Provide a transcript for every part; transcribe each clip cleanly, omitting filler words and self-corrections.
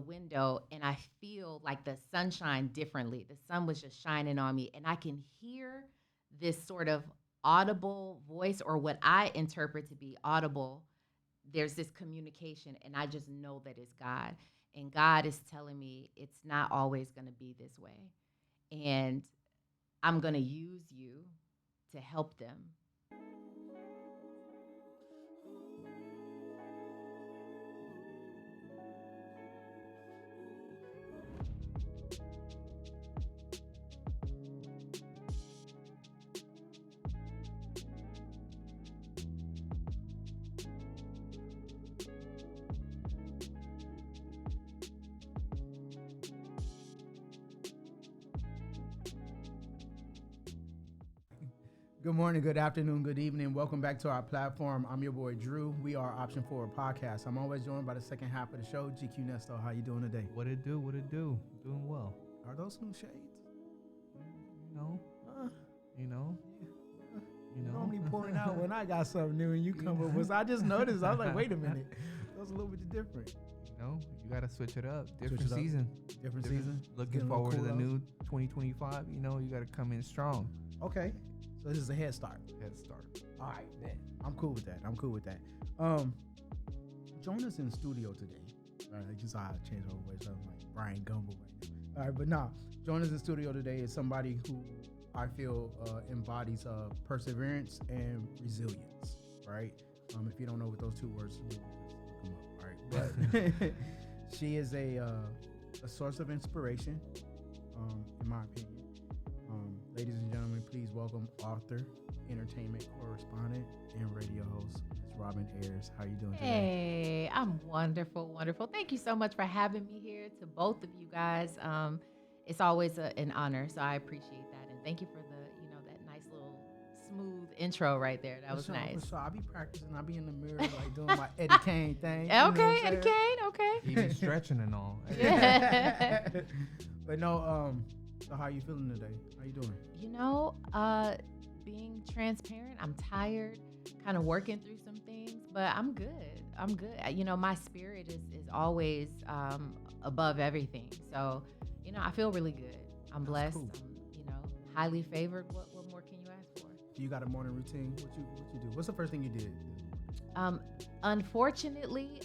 window and I feel like the sunshine differently. The sun was just shining on me and I can hear this sort of audible voice or what I interpret to be audible. There's this communication and I just know that it's God. And God is telling me it's not always going to be this way. And I'm going to use you to help them. Good morning, good afternoon, good evening. Welcome back to our platform. I'm your boy Drew. We are Option Forward Podcast. I'm always joined by the second half of the show, GQ Nesto. How you doing today? What it do? Doing well. Are those new shades? No. You know. Normally pouring out when I got something new and you come up with. I just noticed. I was like, wait a minute. That was a little bit different. You gotta switch it up. Different season. Different season. Looking forward to the new 2025. You gotta come in strong. Okay. So this is a head start. All right, man. I'm cool with that. Join us in the studio today. All right, just how I change my voice. I'm like Brian Gumble right now. All right, but join us in the studio today is somebody who I feel embodies perseverance and resilience, right? If you don't know what those two words mean, just look them up, all right? But she is a source of inspiration, in my opinion. Ladies and gentlemen, please welcome author, entertainment correspondent, and radio host, Ms. Robin Ayers. How you doing today? Hey, I'm wonderful. Thank you so much for having me here. To both of you guys, it's always an honor, so I appreciate that, and thank you for the that nice little smooth intro right there. That was nice. So I'll be practicing. I'll be in the mirror like doing my Eddie Kane thing. Okay, Eddie Kane. Okay. He be stretching and all. Yeah. But so how you feeling today? How you doing? Being transparent, I'm tired, kind of working through some things, but I'm good. My spirit is always above everything. So, I feel really good. I'm blessed. Cool. I'm, highly favored. What more can you ask for? You got a morning routine? What you do? What's the first thing you did? Unfortunately,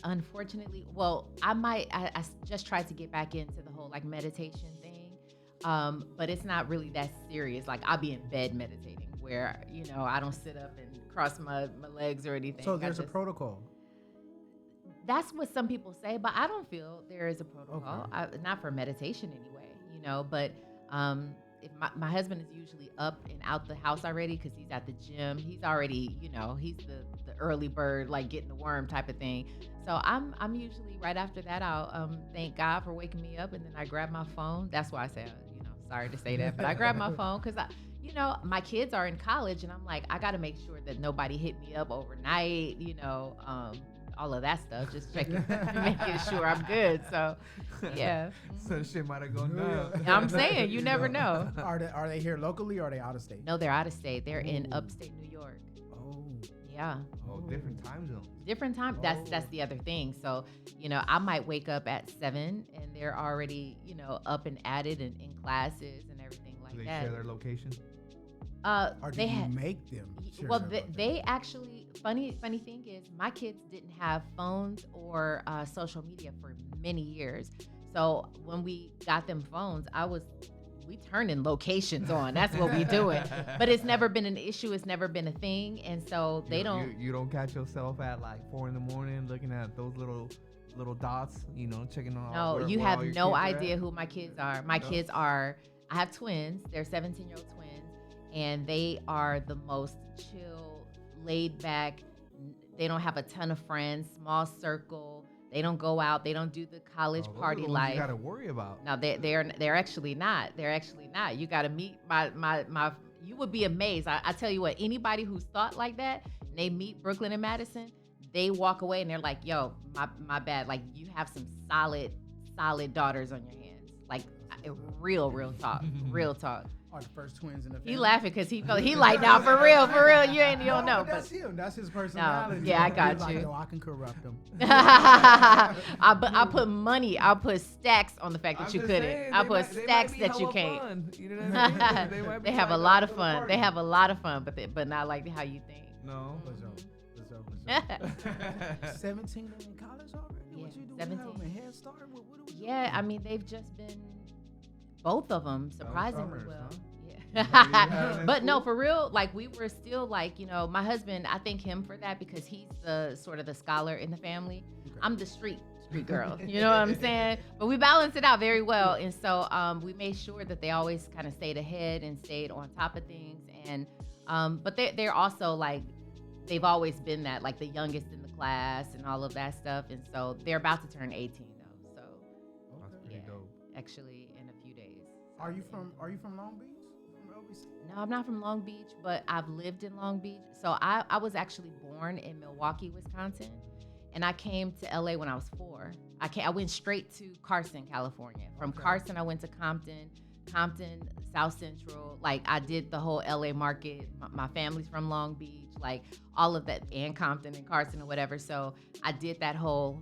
well, I just tried to get back into the whole meditation thing. But it's not really that serious. Like I'll be in bed meditating where, I don't sit up and cross my legs or anything. So there's a protocol. That's what some people say, but I don't feel there is a protocol. Okay. Not for meditation anyway, but if my husband is usually up and out the house already because he's at the gym. He's already, he's the early bird, like getting the worm type of thing. So I'm usually right after that, I'll thank God for waking me up, and then I grab my phone. That's why I say, sorry to say that, but I grab my phone because my kids are in college, and I'm like, I got to make sure that nobody hit me up overnight, all of that stuff, just checking, making sure I'm good. So, yeah. So shit might have gone down. I'm saying, you never know. Are they here locally or are they out of state? No, they're out of state. They're in upstate New York. Oh. Yeah. Oh, different time zones. Different time. That's the other thing. So, I might wake up at 7 and they're already, up and at it and in classes and everything like Do they that. share their location? Or do you make them share well, their they actually, funny thing is my kids didn't have phones or social media for many years. So when we got them phones, we turning locations on. That's what we doing. But it's never been an issue. It's never been a thing. And so they don't. You don't catch yourself at like 4 a.m. looking at those little dots, checking on. No, you have no idea who my kids are. My kids are. I have twins. They're 17-year-old twins, and they are the most chill, laid back. They don't have a ton of friends. Small circle. They don't go out. They don't do the college party life. You got to worry about. No, they're actually not. They're actually not. You got to meet my. You would be amazed. I tell you what. Anybody who's thought like that, and they meet Brooklyn and Madison, they walk away and they're like, "Yo, my bad. Like you have some solid daughters on your hands. Like real talk, real talk." are the first twins in the family. He laughing because he like, now for real, you don't know. But that's him. That's his personality. yeah, I got He's you. Like, yo, I can corrupt him. I put money. I'll put stacks on the fact that you couldn't. I put stacks that you can't. Fun. You know what I mean? They have a lot of fun. They have a lot of fun, but not like how you think. No. What's up? 17 and in college already? Yeah, What you do? 17. Have a head start? What do we do? Yeah, I mean they've just been both of them surprisingly summers, well. huh? Yeah. But no, for real, like we were still like, my husband, I thank him for that because he's the sort of the scholar in the family. Okay. I'm the street girl. You know what I'm saying? But we balanced it out very well. And so we made sure that they always kind of stayed ahead and stayed on top of things. And but they're also like, they've always been that, like the youngest in the class and all of that stuff. And so they're about to turn 18 though. So That's pretty dope. actually in a few days. Are you from Long Beach? From LBC? No, I'm not from Long Beach, but I've lived in Long Beach. So I was actually born in Milwaukee, Wisconsin, and I came to LA when I was 4. I went straight to Carson, California. From Carson, I went to Compton, South Central. Like I did the whole LA market. My family's from Long Beach, like all of that, and Compton and Carson or whatever. So I did that whole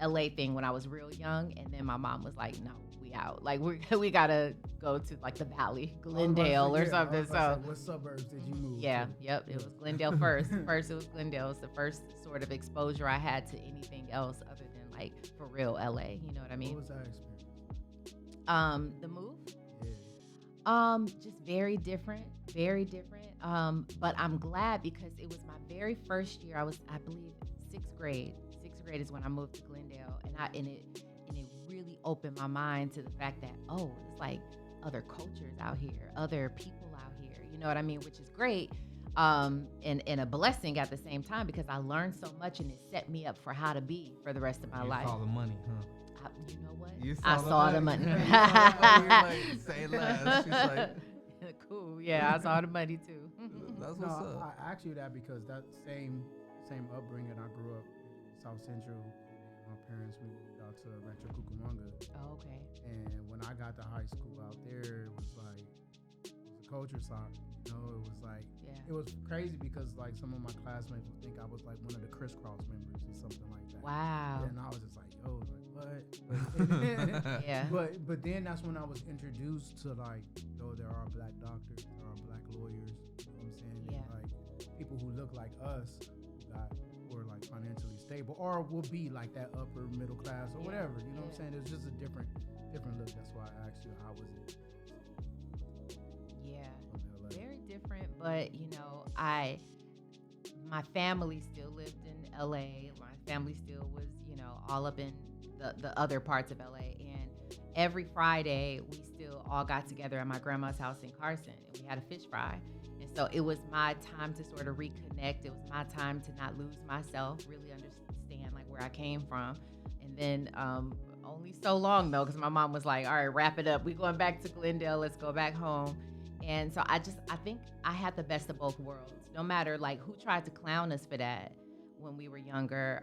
LA thing when I was real young, and then my mom was like, "No, we out. Like we gotta go to like the Valley, Glendale or something." So what suburbs did you move? yeah, to? yep, it was Glendale first. First it was Glendale. It was the first sort of exposure I had to anything else other than like for real LA. You know what I mean? What was that experience? The move. Yeah. Just very different. But I'm glad because it was my very first year. I believe, 6th grade. 6th grade is when I moved to Glendale, and it really opened my mind to the fact that it's like other cultures out here, other people out here. You know what I mean? Which is great, and a blessing at the same time because I learned so much and it set me up for how to be for the rest of my life. Saw the money, huh? You know what? You I saw the money. You're like, say less. She's like, cool. Yeah, I saw the money too. that's No, what's up. I asked you that because that same upbringing. I grew up in South Central. My parents moved out to Rancho Cucamonga, Oh, okay. and when I got to high school out there, it was like it was a culture shock. You know, it was like Yeah. it was crazy because like some of my classmates would think I was like one of the crisscross members or something like that. Wow. And I was just like, yo, like what? Yeah. But then that's when I was introduced to like, yo, there are black doctors, there are black lawyers. You know what I'm saying? Yeah. Like people who look like us, who are like financially stable, or will be like that upper middle class or Yeah. whatever. You know what I'm Yeah. saying? It's just a different look. That's why I asked you how was it Yeah. from LA? Very different, but my family still lived in LA. My family still was, all up in the other parts of LA. And every Friday we still all got together at my grandma's house in Carson and we had a fish fry. And so it was my time to sort of reconnect. It was my time to not lose myself, really understand like where I came from. And then only so long though, because my mom was like, all right, wrap it up. We going back to Glendale. Let's go back home. And so I think I had the best of both worlds. No matter like who tried to clown us for that when we were younger,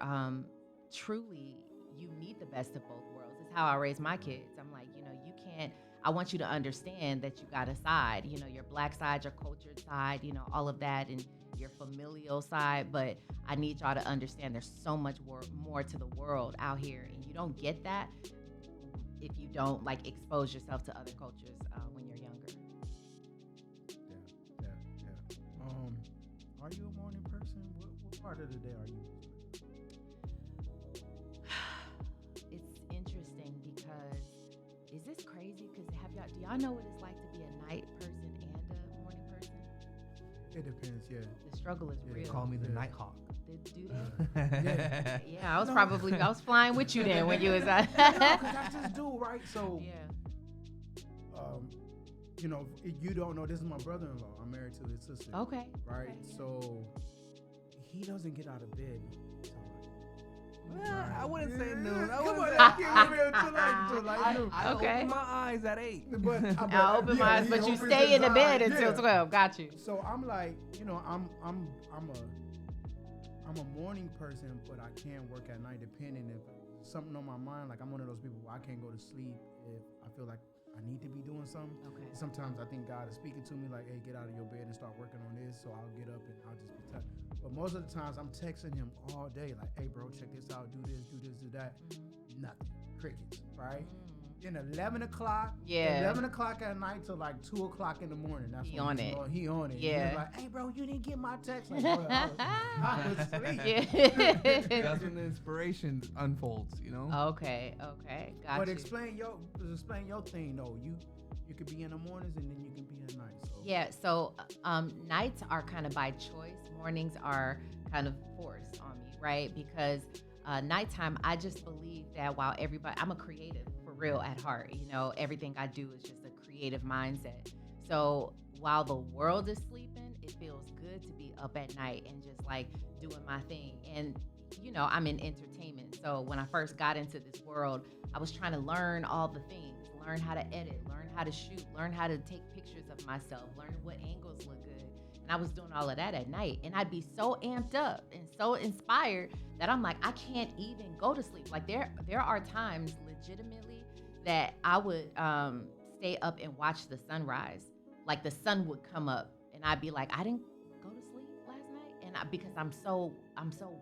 truly you need the best of both worlds. It's how I raise my kids. I'm like, you can't, I want you to understand that you got a side, your black side, your cultured side, all of that, and your familial side. But I need y'all to understand there's so much more to the world out here. And you don't get that if you don't like expose yourself to other cultures when you're younger. Yeah. Are you a morning person? What part of the day are you? It's interesting because is this crazy? Because do y'all know what it's like to be a night person and a morning person? It depends, yeah. The struggle is Yeah. real. Call me the Yeah. Nighthawk. Do they? Yeah. Yeah, I was No. I was flying with you then when you was No, 'cause that's this dude, right? So, yeah. you don't know, this is my brother-in-law. I'm married to his sister. Okay. Right? Okay, yeah. So, he doesn't get out of bed. I wouldn't say noon. I Come wouldn't on, say- I can't wait till like noon. I Okay. open my eyes at 8. But I'll open my eyes, but you stay in the bed until 12. Got you. So I'm like, I'm a morning person, but I can work at night depending if something on my mind. Like I'm one of those people where I can't go to sleep if I feel like I I need to be doing something. Okay. Sometimes I think God is speaking to me like, hey, get out of your bed and start working on this. So I'll get up and I'll just be tired. But most of the times I'm texting him all day like, hey, bro, check this out. Do this, do that. Nothing. Crickets, right? Then 11 o'clock, Yeah. 11 o'clock at night till like 2 o'clock in the morning. That's He when on it. He on it. Yeah. He's like, hey, bro, you didn't get my text. Like, bro, I was asleep. Yeah. That's when the inspiration unfolds, you know? Okay. Got But you. explain your thing though. You could be in the mornings and then you can be at night. So. Yeah, so nights are kind of by choice. Mornings are kind of forced on me, right? Because nighttime, I just believe that while I'm a creative for real at heart. You know, everything I do is just a creative mindset. So while the world is sleeping, it feels good to be up at night and just like doing my thing. And you know, I'm in entertainment. So when I first got into this world, I was trying to learn all the things, learn how to edit, learn how to shoot, learn how to take pictures of myself, learn what angles look good. And I was doing all of that at night. And I'd be so amped up and so inspired that I'm like, I can't even go to sleep. Like there are times legitimately that I would stay up and watch the sunrise. Like the sun would come up and I'd be like, I didn't go to sleep last night. And because I'm so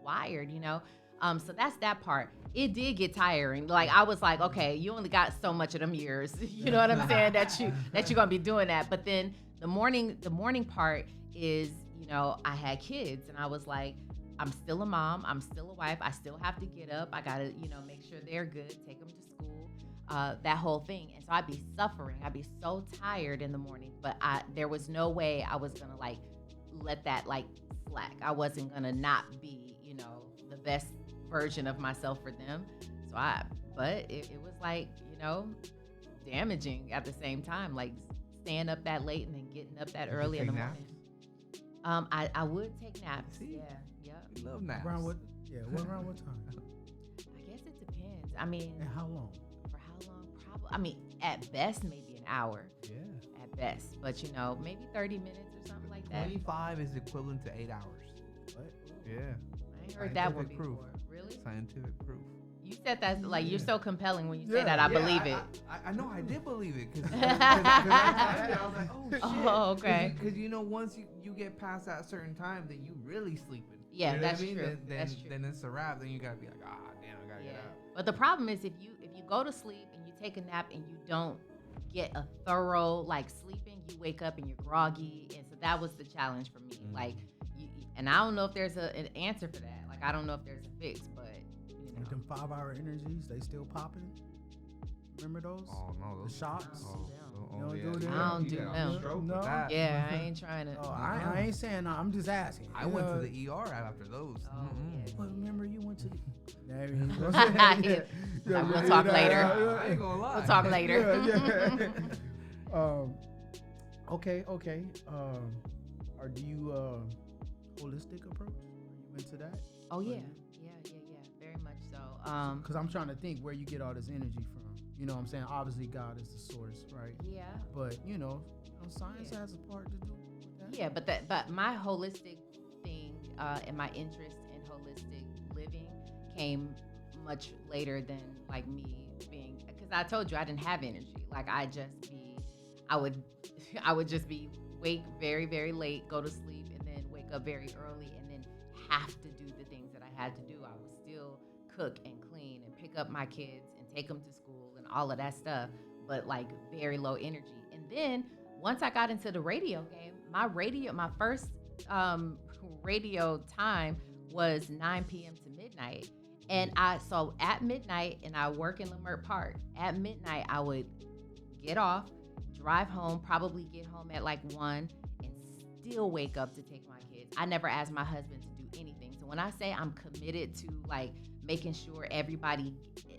wired, you know? So that's that part. It did get tiring. Like I was like, okay, you only got so much of them years. You know what I'm saying? that you're gonna be doing that. But then the morning part is, you know, I had kids and I was like, I'm still a mom. I'm still a wife. I still have to get up. I gotta, you know, make sure they're good, take them to school, that whole thing. And so I'd be suffering. I'd be so tired in the morning. But there was no way I was gonna like let that like slack. I wasn't gonna not be, you know, the best version of myself for them. But it was like, you know, damaging at the same time, like staying up that late and then getting up that early in the morning. I would take naps. See? Yeah. We love naps. Around what time? I guess it depends. I mean, And how long? for how long? Probably. I mean, at best maybe an hour. Yeah. At best, but you know, maybe 30 minutes or something like that. 25 is equivalent to 8 hours. What? Yeah. I ain't heard that one Scientific proof. before. Really? Scientific proof. You said that like you're Yeah. so compelling when you say Yeah, that. I believe it. I know I did believe it because I was like, oh shit. Oh, okay. Because you know, once you get past that certain time, then you really sleeping. Yeah, You know what that's I mean? true. Then, That's true. Then it's a wrap. Then you gotta be like, damn, I gotta Yeah. get out. But the problem is if you go to sleep and you take a nap and you don't get a thorough like sleeping, you wake up and you're groggy. And so that was the challenge for me. Mhm. Like, and I don't know if there's an answer for that. Like, I don't know if there's a fix, but you know. Like them 5-hour energies, they still popping? Remember those? Oh no, The those shots? Oh, You don't yeah. do them? I don't You do got them. a stroke with No. that. Yeah, I ain't trying to. Oh, I ain't saying no. I'm just asking. I went to the ER after those. Oh, Mm-mm. yeah. But remember, you went to the. Yeah, we'll talk later. I ain't gonna lie. We'll talk later. Yeah. Okay. Or do you holistic approach? Are you into that? Oh yeah, very much so. Because I'm trying to think where you get all this energy from. You know what I'm saying? Obviously, God is the source, right? Yeah. But science has a part to do with that. Yeah, but my holistic thing and my interest in holistic living came much later than like me being, because I told you I didn't have energy. Like I would just be wake very, very late, go to sleep, and then wake up very early, and then have to do the things that I had to do. I would still cook and clean and pick up my kids and take them to school and all of that stuff, but like very low energy. And then once I got into the radio game, my first radio time was 9 p.m. to midnight. And so at midnight, and I work in Leimert Park, at midnight, I would get off, drive home, probably get home at like 1, and still wake up to take my kids. I never asked my husband to do anything. So when I say I'm committed to like making sure everybody,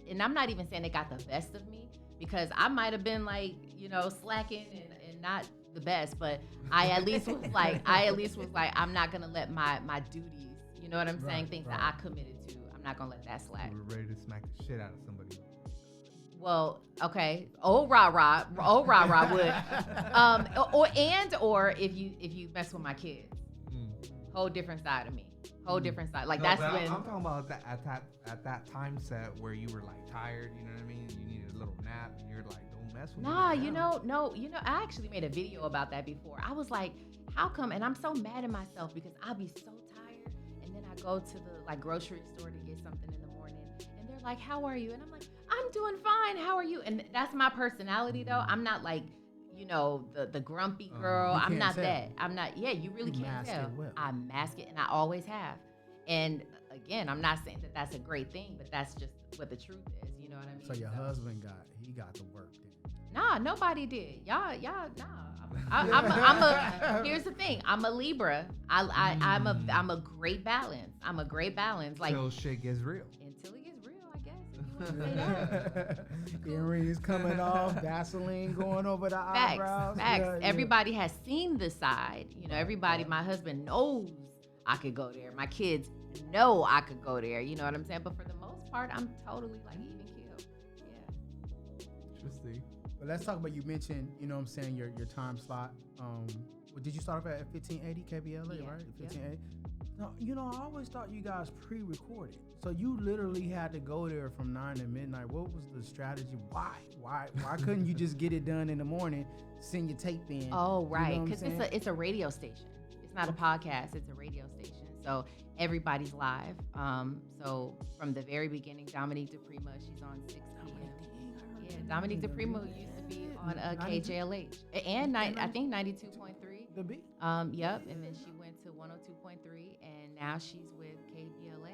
and I'm not even saying they got the best of me, because I might have been like, you know, slacking and not the best, but I at least was like, I'm not gonna let my duties, you know what I'm saying, things that I committed to, I'm not gonna let that slack. We were ready to smack the shit out of somebody. Well, okay, old rah rah would, or if you mess with my kids, whole different side of me, different side. Like No, that's but when I'm talking about at that time set where you were like tired, you know what I mean? You needed a little nap, and you're like, don't That's what Nah, we do now. no, I actually made a video about that before. I was like, how come? And I'm so mad at myself because I'll be so tired, and then I go to the like grocery store to get something in the morning, and they're like, "How are you?" And I'm like, "I'm doing fine. How are you?" And that's my personality, though. I'm not like, the grumpy girl. You I'm can't not tell. that. I'm not. Yeah, you really You can't mask tell. it well. I mask it, and I always have. And again, I'm not saying that that's a great thing, but that's just what the truth is. You know what I mean? So your husband got to work then. Nah, nobody did. Y'all, nah. Here's the thing. I'm a Libra. I'm a great balance. I'm a great balance. Like Till shit gets real. until it gets real, I guess. If you want to say that. Earrings coming off, Vaseline going over the eyebrows. Facts. Yeah, yeah. Everybody has seen the side. Everybody. My husband knows I could go there. My kids know I could go there. You know what I'm saying? But for the most part, I'm totally like even killed. Yeah. Interesting. But let's talk about, you mentioned, what I'm saying, your time slot. Did you start off at 1580 KBLA, Yeah, right? yeah. 1580. No, I always thought you guys pre-recorded. So you literally had to go there from 9 to midnight. What was the strategy? Why couldn't you just get it done in the morning, send your tape in? Oh, right. Because Because it's a radio station. It's not a podcast. It's a radio station. So everybody's live. So from the very beginning, Dominique DePrima, she's on 6 p.m. Yeah, Dominique DePrima used to be on KJLH and I think 92.3. The beat. Yep. And then she went to 102.3, and now she's with KBLA,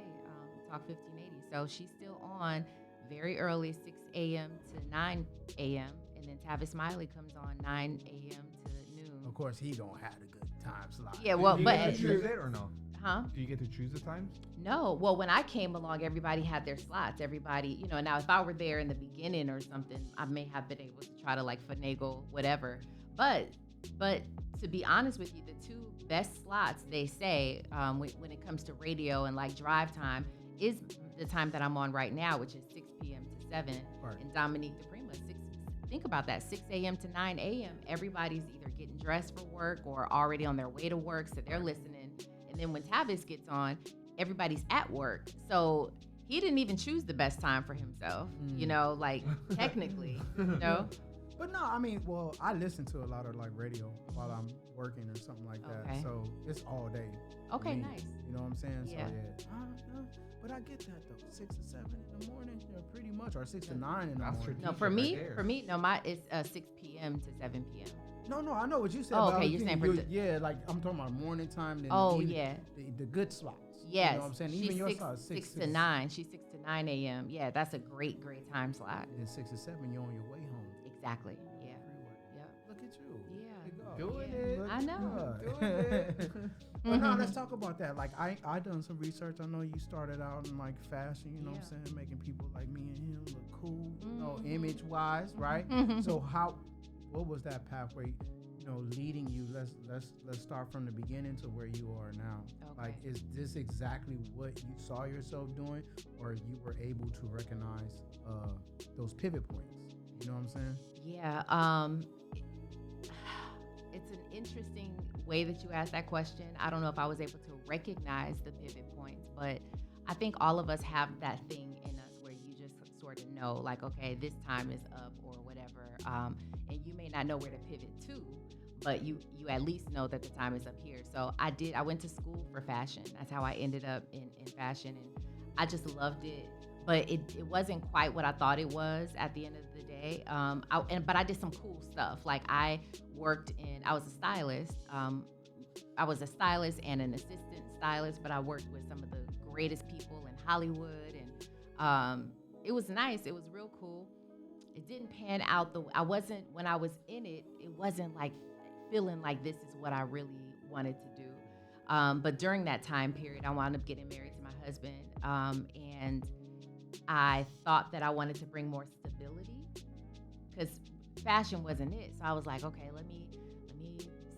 Talk 1580. So she's still on very early, 6 a.m. to 9 a.m. And then Tavis Smiley comes on 9 a.m. to noon. Of course, he gonna have a good time slot. Yeah, well, Do you but get to choose it or no? huh? Do you get to choose the times? No. Well, when I came along, everybody had their slots. Everybody, now if I were there in the beginning or something, I may have been able to try to like finagle whatever. But to be honest with you, the two best slots they say when it comes to radio and like drive time is the time that I'm on right now, which is 6 p.m. to 7, Right. and Dominique DePrima, think about that, 6 a.m. to 9 a.m. Everybody's either getting dressed for work or already on their way to work, so they're listening. And then when Tavis gets on, everybody's at work. So he didn't even choose the best time for himself, like technically, But no, I mean, well, I listen to a lot of like radio while I'm working or something like that. Okay. So it's all day. for Okay, me. nice. You know what I'm saying? Yeah. So yeah. But I get that though. 6 to 7 in the morning, pretty much, or 6 to 9 in the That's morning. No, Teacher for right me, there. no, it's 6 p.m. to 7 p.m. No, I know what you said. Oh, but okay, I'm you're thinking saying for yeah, like I'm talking about morning time. Then Oh, the yeah. the good slots. Yes. You know what I'm saying? She's Even your six, slot, 6 to 9. She's 6 to 9 a.m. Yeah, that's a great time slot. And then 6 to 7, you're on your way home. Exactly. Yeah. Freeway. Yep. Look at you. Yeah. Good Doing Yeah. it. Look I know. good. Doing it. But no, let's talk about that. Like I done some research. I know you started out in like fashion, you know what I'm saying, making people like me and him look cool, image wise, right? So what was that pathway, leading you? Let's start from the beginning to where you are now. Okay. Like, is this exactly what you saw yourself doing, or you were able to recognize those pivot points? You know what I'm saying? Yeah. It's an interesting way that you asked that question. I don't know if I was able to recognize the pivot points, but I think all of us have that thing in us where you just sort of know, like, okay, this time is up or whatever. And you may not know where to pivot to, but you at least know that the time is up here. So I went to school for fashion. That's how I ended up in fashion. And I just loved it. But it wasn't quite what I thought it was at the end of the day. But I did some cool stuff. Like I was a stylist. I was a stylist and an assistant stylist, but I worked with some of the greatest people in Hollywood. And it was nice. It was real cool. It didn't pan out when I was in it, it wasn't like feeling like this is what I really wanted to do. But during that time period, I wound up getting married to my husband. And I thought that I wanted to bring more stability because fashion wasn't it. So I was like, okay, let me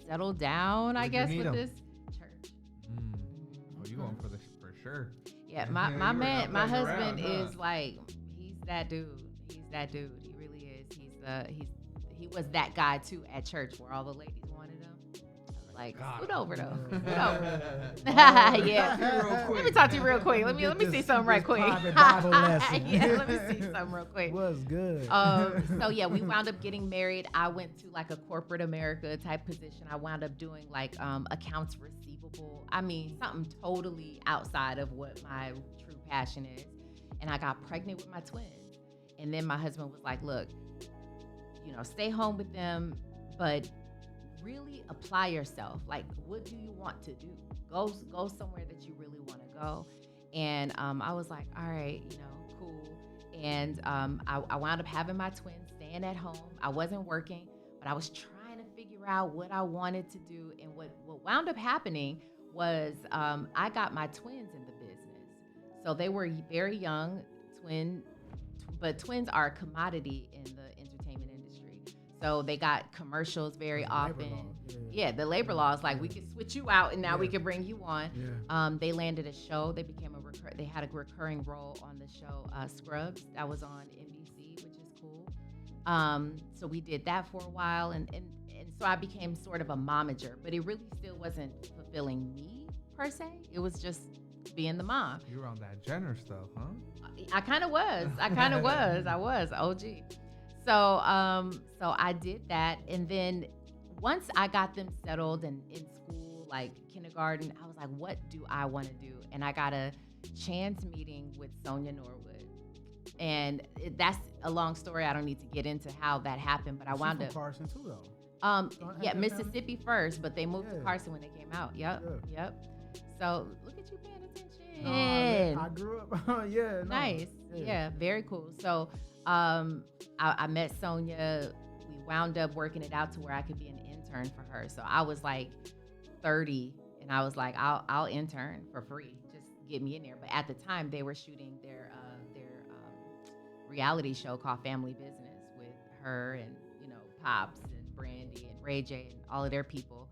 settle down, I Where'd you guess, meet with him? this church. Oh, you going for sure. Yeah, You my were man, not my playing husband around, huh? is like, he's that dude. He's that dude. He really is. He was that guy too at church where all the ladies wanted him. I was Like, God. scoot over though. Scoot Yeah. over. Yeah. Real quick. Let me talk to you real quick. Let me Get see this- something right this quick. private Bible lesson. Yeah, let me see something real quick. Was good. So yeah, we wound up getting married. I went to like a corporate America type position. I wound up doing like accounts receivable. I mean, something totally outside of what my true passion is. And I got pregnant with my twins. And then my husband was like, look, stay home with them, but really apply yourself. Like, what do you want to do? Go somewhere that you really want to go. And I was like, all right, cool. And I wound up having my twins, staying at home. I wasn't working, but I was trying to figure out what I wanted to do. And what wound up happening was I got my twins in the business. So they were very young, but twins are a commodity in the entertainment industry. So they got commercials very Labor often. law. Yeah, the labor laws, like we could switch you out and now we Yeah. can bring you on. Yeah. They landed a show. They became they had a recurring role on the show Scrubs that was on NBC, which is cool. So we did that for a while, and so I became sort of a momager, but it really still wasn't fulfilling me per se. It was just being the mom. You were on that Jenner stuff, huh? I kind of was. I was OG. So I did that, and then once I got them settled and in school, like kindergarten, I was like, what do I want to do? And I got a chance meeting with Sonia Norwood, and that's a long story. I don't need to get into how that happened, but I wound She's up from Carson too, though. yeah, Have that Mississippi first, but they moved to Yeah. Carson when they came out. Yep. So look at you paying attention. I grew up. Yeah. No. Nice. Yeah, very cool. So I met Sonia. We wound up working it out to where I could be an intern for her. So I was like 30 and I was like, I'll intern for free. Just get me in there. But at the time they were shooting their reality show called Family Business with her and, Pops and Brandy and Ray J and all of their people.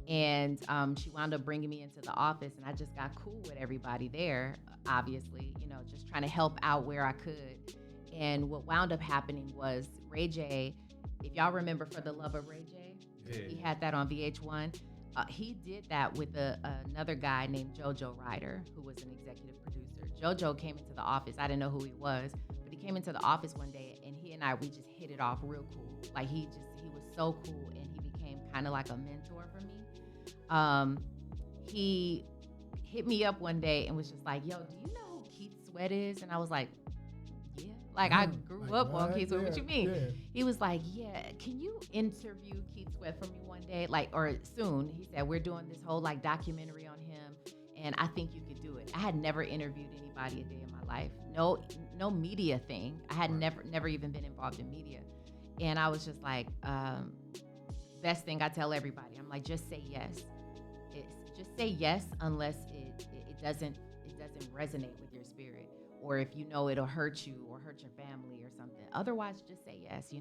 And she wound up bringing me into the office, and I just got cool with everybody there, obviously, just trying to help out where I could. And what wound up happening was Ray J, if y'all remember For the Love of Ray J, he had that on VH1. He did that with another guy named JoJo Ryder, who was an executive producer. JoJo came into the office. I didn't know who he was, but he came into the office one day, and he and I, we just hit it off real cool. Like he was so cool, and he became kind of like a mentor for me. He hit me up one day and was just like, yo, do you know who Keith Sweat is? And I was like, yeah. Like I grew up on Keith Sweat. What you mean? Yeah. He was like, yeah, can you interview Keith Sweat for me one day? Like, or soon. He said, we're doing this whole like documentary on him, and I think you could do it. I had never interviewed anybody a day in my life. No media thing. I had never even been involved in media. And I was just like, best thing I tell everybody, I'm like, just say yes. Just say yes unless it doesn't resonate with your spirit, or if it'll hurt you or hurt your family or something. Otherwise, just say yes,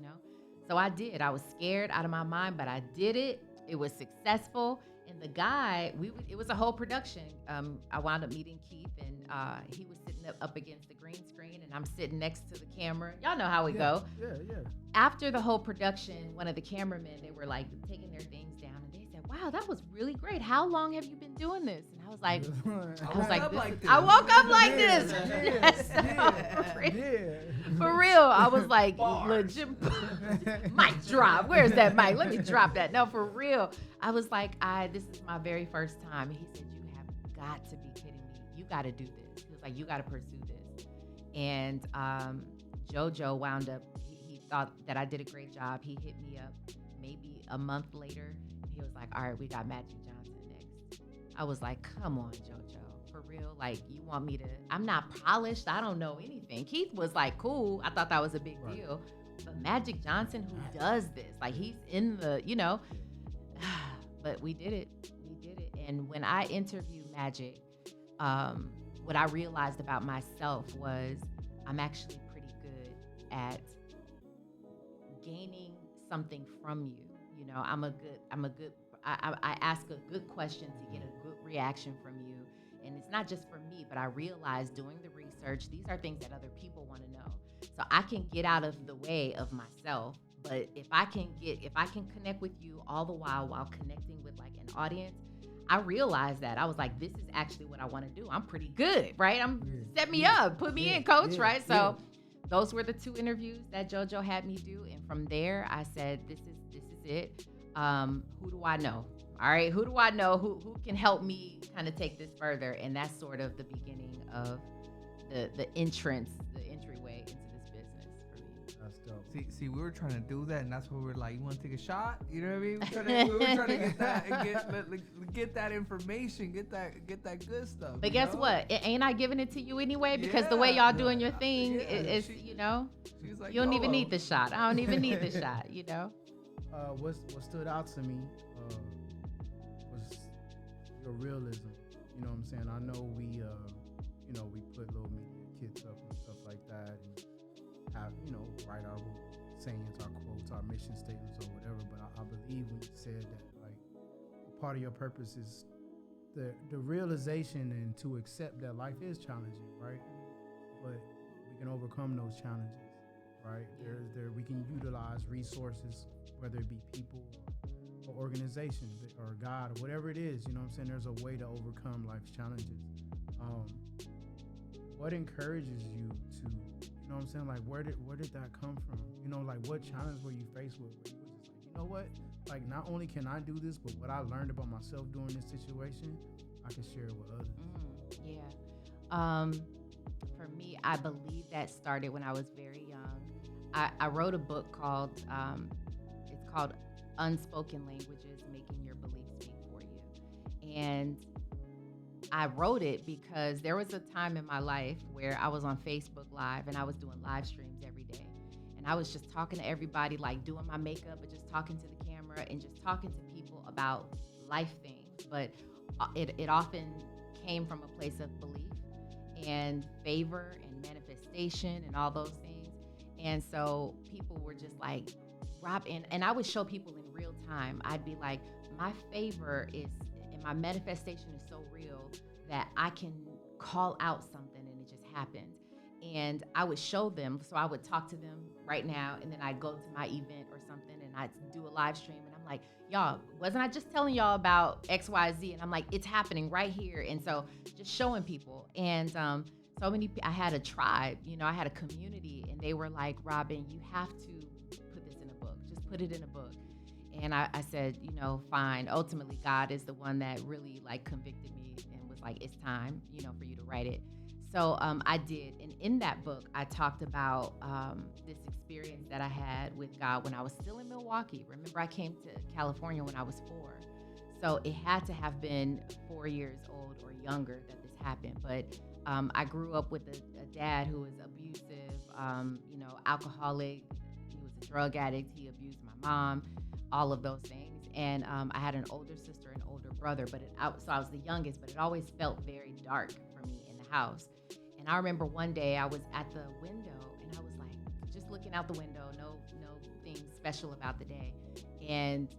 So I did. I was scared out of my mind, but I did it. It was successful. And the guy, it was a whole production. I wound up meeting Keith, and he was sitting up against the green screen, and I'm sitting next to the camera. Y'all know how we go. Yeah. After the whole production, one of the cameramen, they were like taking their things down, and they said, wow, that was really great. How long have you been doing this? And I was like, I woke up like this. For real. I was like, legit. Mic drop. Where's that mic? Let me drop that. No, for real. I was like, this is my very first time. And he said, you have got to be kidding me. You got to do this. He was like, you got to pursue this. And JoJo wound up, he thought that I did a great job. He hit me up maybe a month later. And he was like, all right, we got Magic Johnson next. I was like, come on, JoJo, for real? Like, you want me to, I'm not polished. I don't know anything. Keith was like, cool. I thought that was a big deal. But Magic Johnson, who does this? Like, he's in the, but we did it. And when I interviewed Magic, what I realized about myself was I'm actually pretty good at gaining something from you. I ask a good question to get a good reaction from you. And it's not just for me, but I realized doing the research, these are things that other people want to know. So I can get out of the way of myself, But if I can connect with you all the while connecting with like an audience, I realized that I was like, this is actually what I want to do. I'm pretty good, right? Set me up, put me in, coach, right? So those were the 2 interviews that JoJo had me do, and from there I said, this is it. Who do I know? All right, who do I know who can help me kind of take this further? And that's sort of the beginning of the entryway into this business for me. That's dope. See, we were trying to do that, and that's where we were like, you want to take a shot? You know what I mean? We were trying to get that and get that information, get that good stuff. But guess what? Ain't I giving it to you anyway? Because the way y'all doing your thing is, She's like, you don't even need the shot. I don't even need the shot, What stood out to me was your realism. You know what I'm saying? I know we put little media kits up and stuff like that, and have write our sayings, our quotes, our mission statements, or whatever. But I believe when you said that, like, part of your purpose is the realization and to accept that life is challenging, right? But we can overcome those challenges, right? We can utilize resources, whether it be people or organizations or God or whatever it is. You know what I'm saying? There's a way to overcome life's challenges. What encourages you to, you know what I'm saying? Like, where did that come from? Like, what challenge were you faced with? Where you were just like, you know what? Like, not only can I do this, but what I learned about myself during this situation, I can share it with others. For me, I believe that started when I was very young. I wrote a book called, it's called Unspoken Languages, Making Your Beliefs Speak For You. And I wrote it because there was a time in my life where I was on Facebook Live and I was doing live streams every day. And I was just talking to everybody, like doing my makeup, but just talking to the camera and just talking to people about life things. But it often came from a place of belief and favor and manifestation and all those things. And so people were just like, Rob, and I would show people in real time. I'd be like, my favor is, and my manifestation is so real that I can call out something and it just happens. And I would show them, so I would talk to them right now, and then I'd go to my event or something and I'd do a live stream, and I'm like, y'all, wasn't I just telling y'all about XYZ? And I'm like, it's happening right here. And so just showing people. And I had a tribe, I had a community, and they were like, Robin, you have to put this in a book. Just put it in a book. And I said, fine. Ultimately, God is the one that really like convicted me and was like, it's time, for you to write it. So I did. And in that book, I talked about this experience that I had with God when I was still in Milwaukee. Remember, I came to California when I was 4. So it had to have been 4 years old or younger that this happened. But I grew up with a dad who was abusive, alcoholic. He was a drug addict. He abused my mom, all of those things. And I had an older sister and older brother, so I was the youngest, but it always felt very dark for me in the house. And I remember one day I was at the window and I was like, just looking out the window, no thing special about the day. And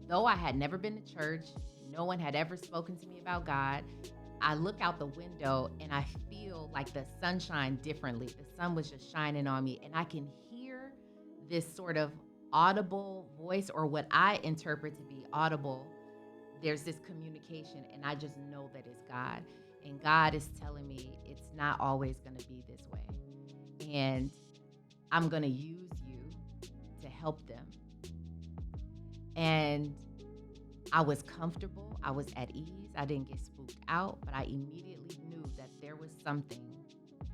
though I had never been to church, no one had ever spoken to me about God, I look out the window and I feel like the sunshine differently. The sun was just shining on me, and I can hear this sort of audible voice, or what I interpret to be audible. There's this communication, and I just know that it's God. And God is telling me it's not always going to be this way. And I'm going to use you to help them. And I was comfortable. I was at ease. I didn't get spooked out, but I immediately knew that there was something,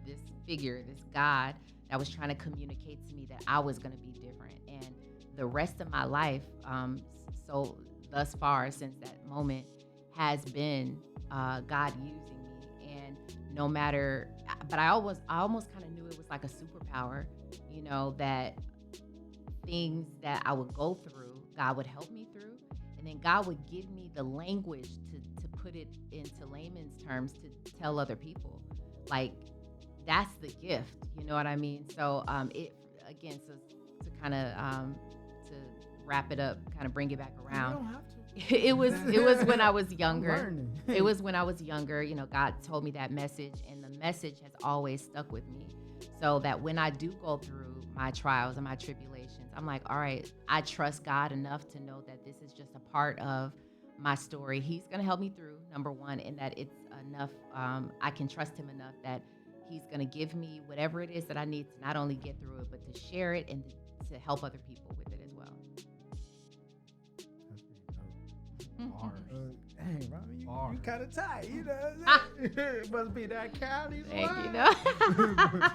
this figure, this God, that was trying to communicate to me that I was going to be different. And the rest of my life, so thus far since that moment, has been God using me. And no matter, but I almost kind of knew it was like a superpower, that things that I would go through, God would help me through. And then God would give me the language to put it into layman's terms to tell other people. Like, that's the gift, you know what I mean? So it, again, so to kind of to wrap it up, kind of bring it back around. You don't have to. It was when I was younger. I'm learning. It was when I was younger. God told me that message, and the message has always stuck with me. So that when I do go through my trials and my tribulations, I'm like, all right, I trust God enough to know that this is just a part of my story. He's going to help me through, number one, and that it's enough. I can trust him enough that he's going to give me whatever it is that I need to not only get through it, but to share it and to help other people with it as well. That's pretty dope. Bars. Dang, Robin, you Bars. kind of tight, you know what I'm saying? It must be that Cali Thank swag. you.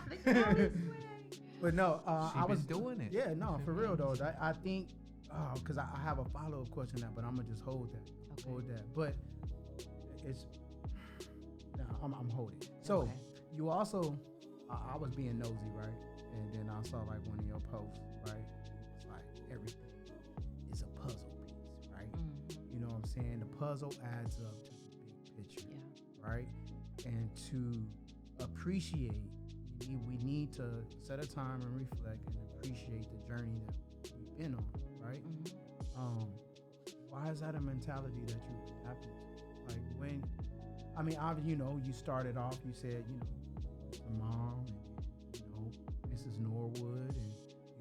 The Cali swag. But no, She I was been doing it. Yeah, no, for real though. I think, because I have a follow up question that, but I'm gonna just hold that. Okay. Hold that. But it's, no, I'm holding. So Okay. you also, I was being nosy, right? And then I saw like one of your posts, right? It's like everything is a puzzle piece, right? You know what I'm saying? The puzzle adds up to the big picture, Yeah. right? And to appreciate, we need to set a time and reflect and appreciate the journey that we've been on, right? Why is that a mentality that you adapted to? Like when, I mean, obviously, you know, you started off, you said, you know, the mom and, you know, Mrs. Norwood and,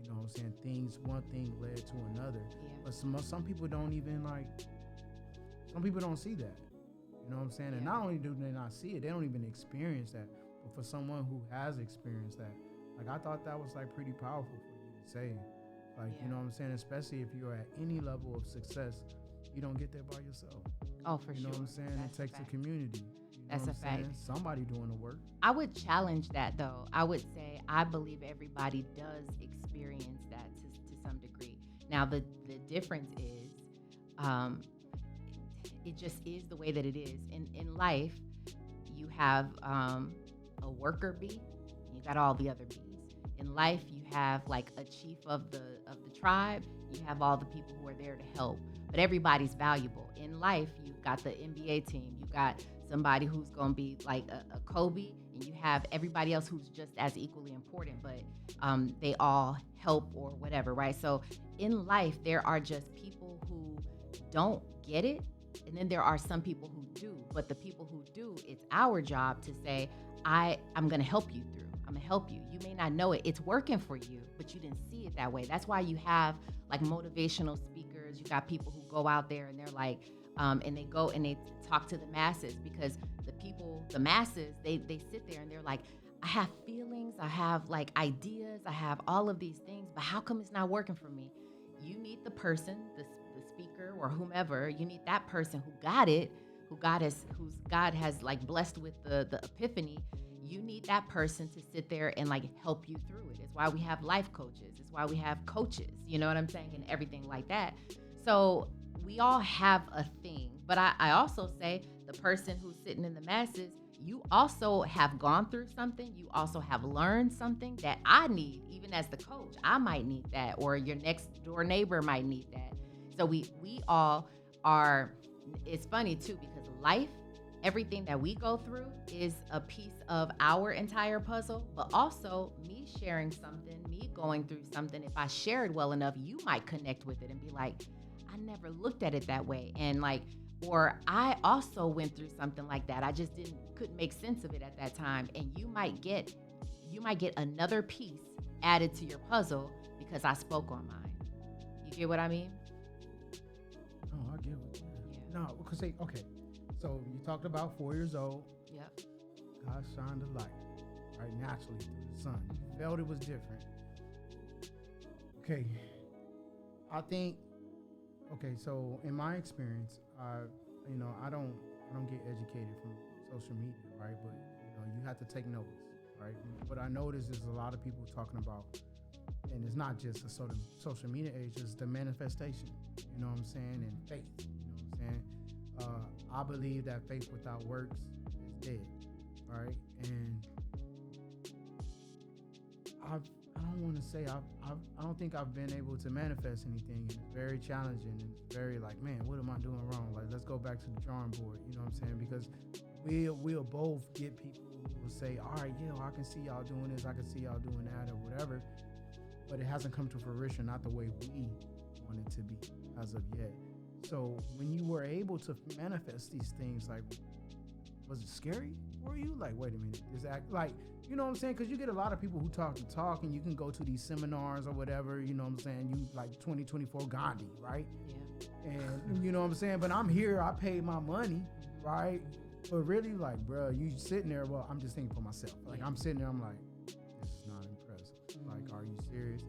you know what I'm saying, one thing led to another. Yeah. But some people don't even some people don't see that. You know what I'm saying? And Yeah. not only do they not see it, they don't even experience that. But for someone who has experienced that, like I thought that was like pretty powerful for you to say. Like, Yeah. you know what I'm saying? Especially if you're at any level of success, you don't get there by yourself. Oh, for You sure. know what I'm saying? That's It takes a fact. community. You know That's what a I'm saying? fact. Somebody doing the work. I would challenge that though. I would say I believe everybody does experience that to some degree. Now the difference is, it just is the way that it is. In life, you have a worker bee, you got all the other bees. In life, you have like a chief of the tribe. You have all the people who are there to help. But everybody's valuable. In life, you've got the NBA team. You got somebody who's going to be like a Kobe, and you have everybody else who's just as equally important, but they all help or whatever, right? So in life, there are just people who don't get it, and then there are some people who do. But the people who do, it's our job to say, I'm going to help you through. I'm going to help you. You may not know it. It's working for you, but you didn't see it that way. That's why you have like motivational speakers. You got people who go out there and they're like, and they go and they talk to the masses, because the masses, they sit there and they're like, I have feelings, I have like ideas, I have all of these things, but how come it's not working for me? You need the person, the speaker or whomever, you need that person who got it, who God has like blessed with the epiphany. You need that person to sit there and like help you through it. It's why we have life coaches. It's why we have coaches, you know what I'm saying? And everything like that. So we all have a thing, but I also say the person who's sitting in the masses, you also have gone through something. You also have learned something that I need, even as the coach. I might need that, or your next door neighbor might need that. So we all are, it's funny too, because life, everything that we go through is a piece of our entire puzzle, but also me sharing something, me going through something. If I share it well enough, you might connect with it and be like, I never looked at it that way. And like, or I also went through something like that. I just couldn't make sense of it at that time. And you might get another piece added to your puzzle because I spoke on mine. You get what I mean? Oh, I get what you mean. Yeah. No, because okay. So you talked about 4 years old. Yep. God shined a light, right, naturally through the sun. You felt it was different. Okay. I think. Okay, so in my experience, I don't get educated from social media, right? But you have to take notice, right? And what I notice is a lot of people talking about, and it's not just a sort of social media age, it's the manifestation. You know what I'm saying? And faith. You know what I'm saying? I believe that faith without works is dead, right? And I don't want to say I don't think I've been able to manifest anything. And it's very challenging. And it's very like, man, what am I doing wrong? Like, let's go back to the drawing board. You know what I'm saying? Because we'll both get people who will say, all right, yeah, I can see y'all doing this, I can see y'all doing that, or whatever. But it hasn't come to fruition, not the way we want it to be as of yet. So when you were able to manifest these things, like, was it scary? for you? Like, wait a minute, this act like, you know what I'm saying? Because you get a lot of people who talk the talk, and you can go to these seminars or whatever. You know what I'm saying? You like 2024 Gandhi, right? Yeah. And you know what I'm saying? But I'm here. I paid my money, right? But really, like, bro, you sitting there. Well, I'm just thinking for myself. Like, I'm sitting there. I'm like, this is not impressive. Like, are you serious?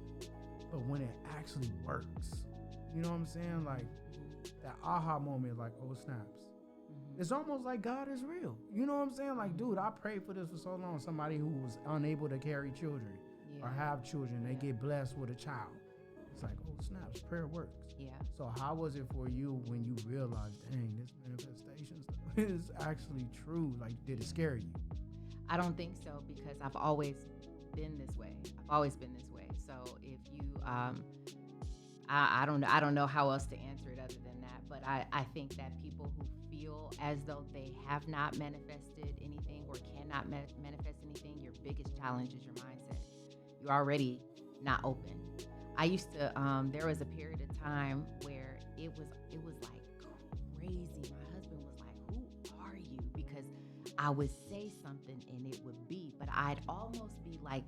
But when it actually works, you know what I'm saying? Like, that aha moment, like, oh, snaps. It's almost like God is real. You know what I'm saying? Like, dude, I prayed for this for so long. Somebody who was unable to carry children or have children, they get blessed with a child. It's like, oh, snaps, prayer works. Yeah. So how was it for you when you realized, dang, this manifestation stuff is actually true? Like, did it scare you? I don't think so, because I've always been this way. I've always been this way. So if you, I don't know how else to answer it other than that. But I think that people who feel as though they have not manifested anything or cannot manifest anything, your biggest challenge is your mindset. You're already not open. I used to, there was a period of time where it was like crazy. My husband was like, who are you? Because I would say something and it would be, but I'd almost be like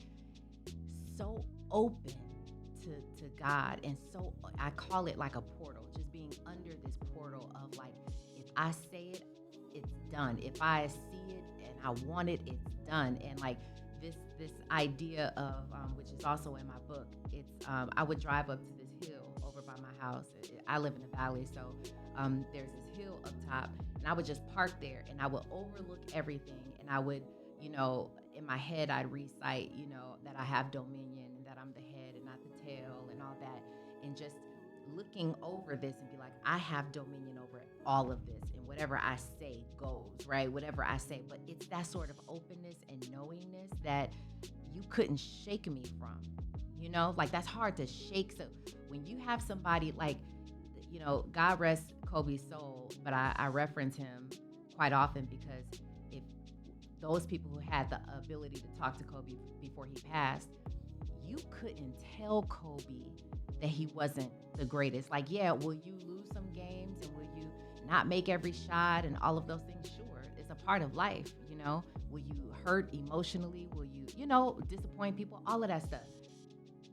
so open to God, and so I call it like a portal, just being under this portal of like, if I say it, it's done. If I see it and I want it, it's done. And like this idea of which is also in my book, it's I would drive up to this hill over by my house. I live in a valley, so there's this hill up top, and I would just park there and I would overlook everything, and I would, you know, in my head I'd recite, you know, that I have dominion and that I'm the head and not the tail and all that, and just looking over this and be like, I have dominion over all of this, and whatever I say goes, right? Whatever I say. But it's that sort of openness and knowingness that you couldn't shake me from, you know, like that's hard to shake. So when you have somebody like, you know, God rest Kobe's soul, but I reference him quite often because if those people who had the ability to talk to Kobe before he passed, you couldn't tell Kobe that he wasn't the greatest. Like, yeah, will you lose some games and will you not make every shot and all of those things? Sure, it's a part of life, you know. Will you hurt emotionally? Will you, you know, disappoint people? All of that stuff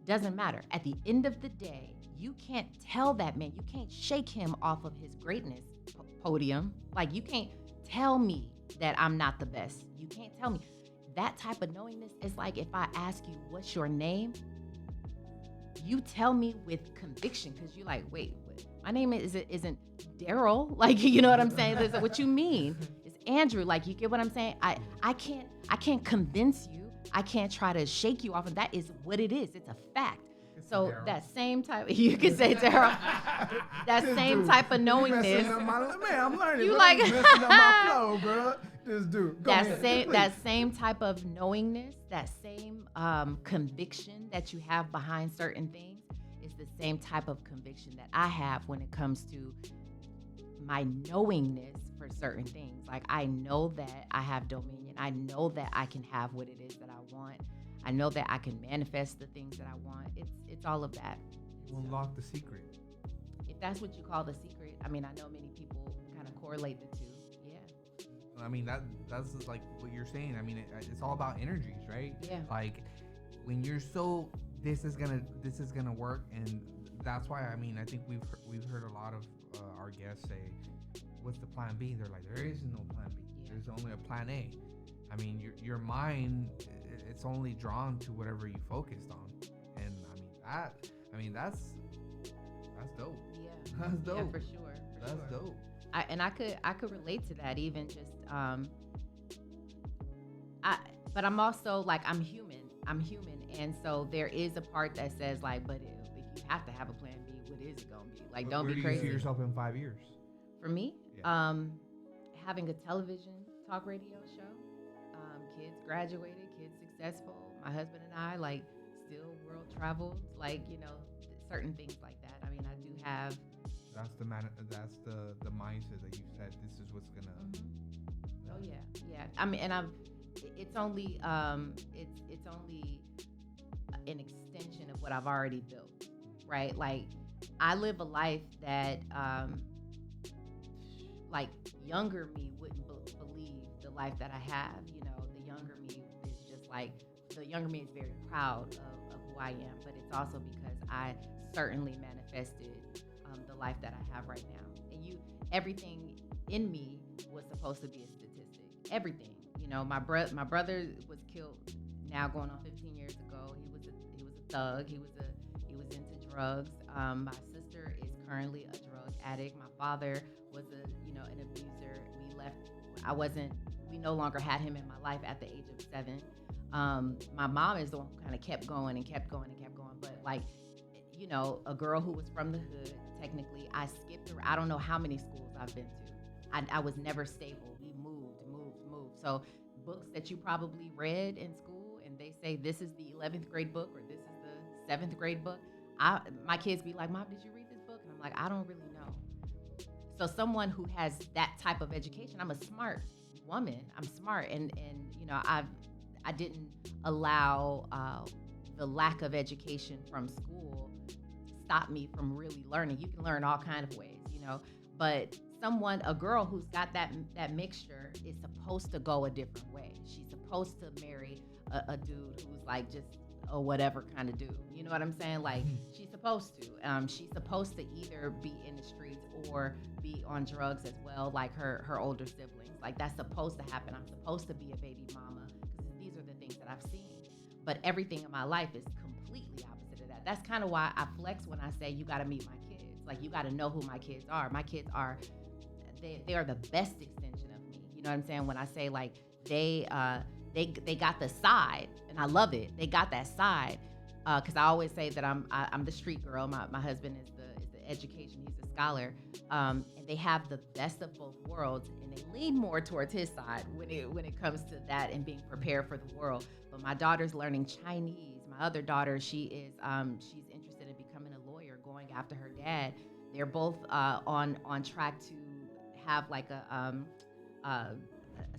doesn't matter. At the end of the day, you can't tell that man, you can't shake him off of his greatness podium. Like, you can't tell me that I'm not the best. You can't tell me. That type of knowingness is like if I ask you, what's your name? You tell me with conviction, because you're like, wait, my name isn't Daryl. Like, you know what I'm saying? That's what you mean. It's Andrew. Like, you get what I'm saying? I can't convince you. I can't try to shake you off. And that is what it is. It's a fact. So that same type, you can say Daryl, that same type of knowingness. Man, I'm learning. You bro. like I'm messing up my flow, bro. This dude. Go ahead, that same type of knowingness, that same conviction that you have behind certain things is the same type of conviction that I have when it comes to my knowingness for certain things. Like, I know that I have dominion. I know that I can have what it is that I want. I know that I can manifest the things that I want. It's all of that. Unlock the secret. If that's what you call the secret, I mean, I know many people kind of correlate the two. Yeah. I mean, that's like what you're saying. I mean, it's all about energies, right? Yeah. Like, when you're so this is gonna work, and that's why, I mean, I think we've heard a lot of our guests say, what's the plan B? They're like, there is no plan B. Yeah. There's only a plan A. I mean, your mind, it's only drawn to whatever you focused on, and I mean that's dope. Yeah. That's dope. Yeah, for sure. That's dope. I could relate to that, even just but I'm also like, I'm human, and so there is a part that says like, but if you have to have a plan B, what is it gonna be? Like, don't be crazy. Where do you see yourself in 5 years? For me, Yeah. Having a television talk radio show, kids graduated, kids successful, my husband and I, like, still world traveled, like, you know, certain things like that. I mean, I do have. That's the mindset that you said. This is what's gonna. Mm-hmm. Oh yeah. I mean, and it's only an extension of what I've already built, right? Like, I live a life that like younger me wouldn't believe the life that I have. You know, the younger me is just like, the younger me is very proud of who I am, but it's also because I certainly manifested the life that I have right now. And everything in me was supposed to be a statistic. Everything. You know, my brother was killed now going on 15 years ago. He was a thug. He was into drugs. My sister is currently a drug addict. My father was an abuser. We no longer had him in my life at the age of 7. My mom is the one who kind of kept going and kept going and kept going. But like, you know, a girl who was from the hood, technically, I skipped around. I don't know how many schools I've been to. I was never stable. We moved. So books that you probably read in school and they say this is the 11th grade book or this is the 7th grade book. My kids be like, Mom, did you read this book? And I'm like, I don't really know. So someone who has that type of education, I'm a smart woman. I'm smart. And you know, I didn't allow the lack of education from school stop me from really learning. You can learn all kinds of ways, you know, but a girl who's got that mixture is supposed to go a different way. She's supposed to marry a dude who's like just a whatever kind of dude. You know what I'm saying? Like she's supposed to. She's supposed to either be in the streets or be on drugs as well, like her older siblings. Like that's supposed to happen. I'm supposed to be a baby mama because these are the things that I've seen. But everything in my life is completely opposite of that. That's kind of why I flex when I say you got to meet my kids. Like you got to know who my kids are. My kids are. They are the best extension of me. You know what I'm saying? When I say like they got the side, and I love it. They got that side because I always say that I'm the street girl. My husband is the education. He's a scholar, and they have the best of both worlds, and they lean more towards his side when it comes to that and being prepared for the world. But my daughter's learning Chinese. My other daughter, she's interested in becoming a lawyer, going after her dad. They're both on track to have like a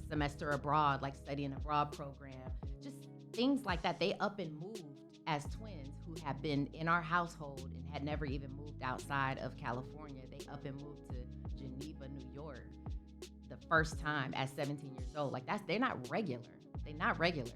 semester abroad, like studying abroad program, just things like that. They up and moved as twins who have been in our household and had never even moved outside of California. They up and moved to Geneva, New York, the first time at 17 years old. Like they're not regular.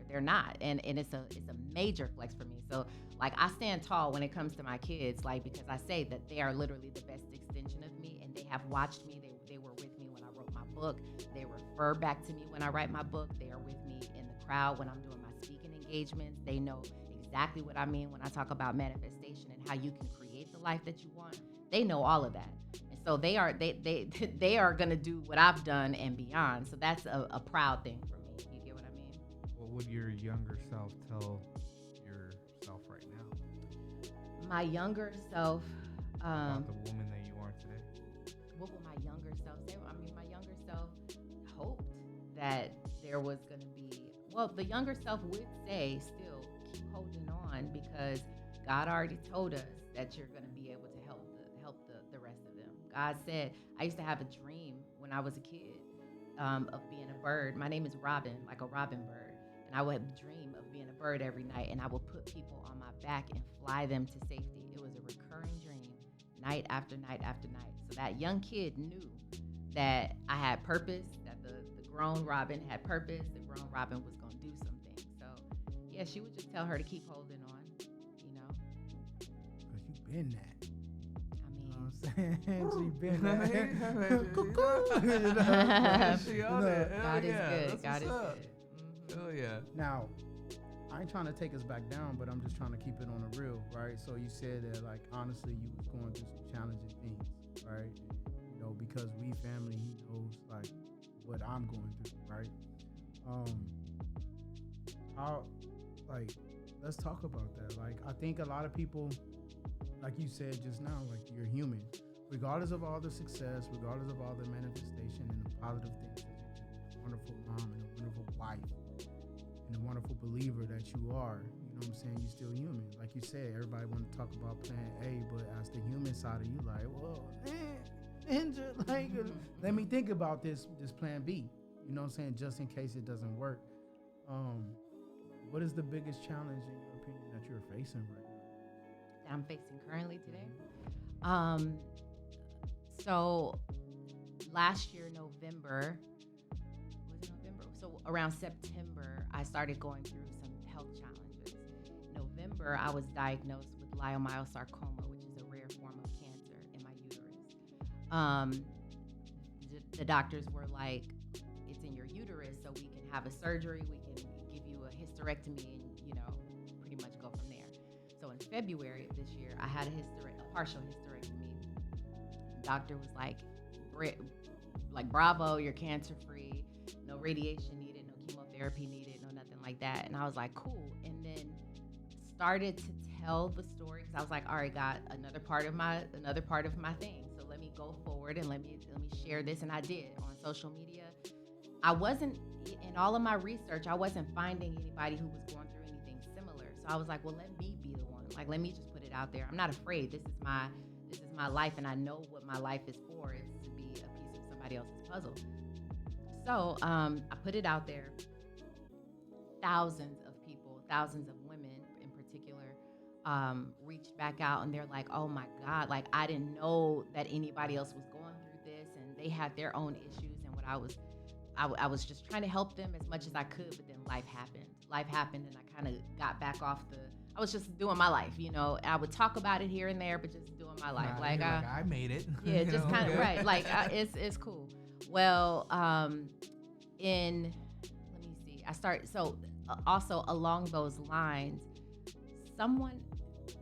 They're not. And it's a major flex for me. So like I stand tall when it comes to my kids, like because I say that they are literally the best extension of me, and they have watched me. They were with me when I wrote my book. They refer back to me when I write my book. They are with me in the crowd when I'm doing my speaking engagements. They know exactly what I mean when I talk about manifestation and how you can create the life that you want. They know all of that. And so they are gonna do what I've done and beyond. So that's a proud thing for me. You get what I mean? What would your younger self tell yourself right now? My younger self, about the woman that you are today? what will my younger self say? I mean, my younger self hoped that there was going to be, well, the younger self would say still keep holding on because God already told us that you're going to be able to help the rest of them. God said, I used to have a dream when I was a kid of being a bird. My name is Robin, like a robin bird. And I would dream of being a bird every night, and I would put people on my back and fly them to safety. It was a recurring dream, night after night after night. So that young kid knew that I had purpose, that the grown Robin had purpose, the grown Robin was going to do something. So, yeah, she would just tell her to keep holding on, you know. Because you've been that. I mean, You know what I'm saying? She's been that. She on it. Hell God is yeah. good. That's God is what's up. good. Hell yeah. Now, I ain't trying to take us back down, but I'm just trying to keep it on the real, right? So you said that, like, honestly, you was going through some challenging things, right? You know, because we family, he knows, like, what I'm going through, right? How, like, let's talk about that. Like, I think a lot of people, like you said just now, like, you're human. Regardless of all the success, regardless of all the manifestation and the positive things that you do, a wonderful mom and a wonderful wife, and a wonderful believer that you are, you know what I'm saying? You're still human. Like you said, everybody want to talk about plan A, but as the human side of you, like, well, ninja, like, let me think about this plan B. You know what I'm saying? Just in case it doesn't work. What is the biggest challenge, in your opinion, that you're facing right now? That I'm facing currently today. So last year, November, was it November? So around September, I started going through some health challenges. November, I was diagnosed with leiomyosarcoma, which is a rare form of cancer in my uterus. Um, the doctors were like, it's in your uterus, so we can have a surgery, we can give you a hysterectomy, and pretty much go from there. So in February of this year, I had a partial hysterectomy. The doctor was like, bravo, you're cancer free, no radiation needed, no chemotherapy needed, no nothing like that. And I was like, cool. And then started to tell the story because I was like, all right, God, another part of my thing. So let me go forward and let me share this. And I did on social media. I wasn't in all of my research, I wasn't finding anybody who was going through anything similar. So I was like, well, let me be the one. Like, let me just put it out there. I'm not afraid. This is my life, and I know what my life is for. It's to be a piece of somebody else's puzzle. So I put it out there. Thousands of people, thousands of women in particular, reached back out, and they're like, oh my God, like I didn't know that anybody else was going through this, and they had their own issues. And I was just trying to help them as much as I could, but then life happened, and I kind of got back off I was just doing my life, I would talk about it here and there, but just doing my life. Like I made it. Yeah, just kind of, right. Like, it's cool. Well, let me see. Also along those lines,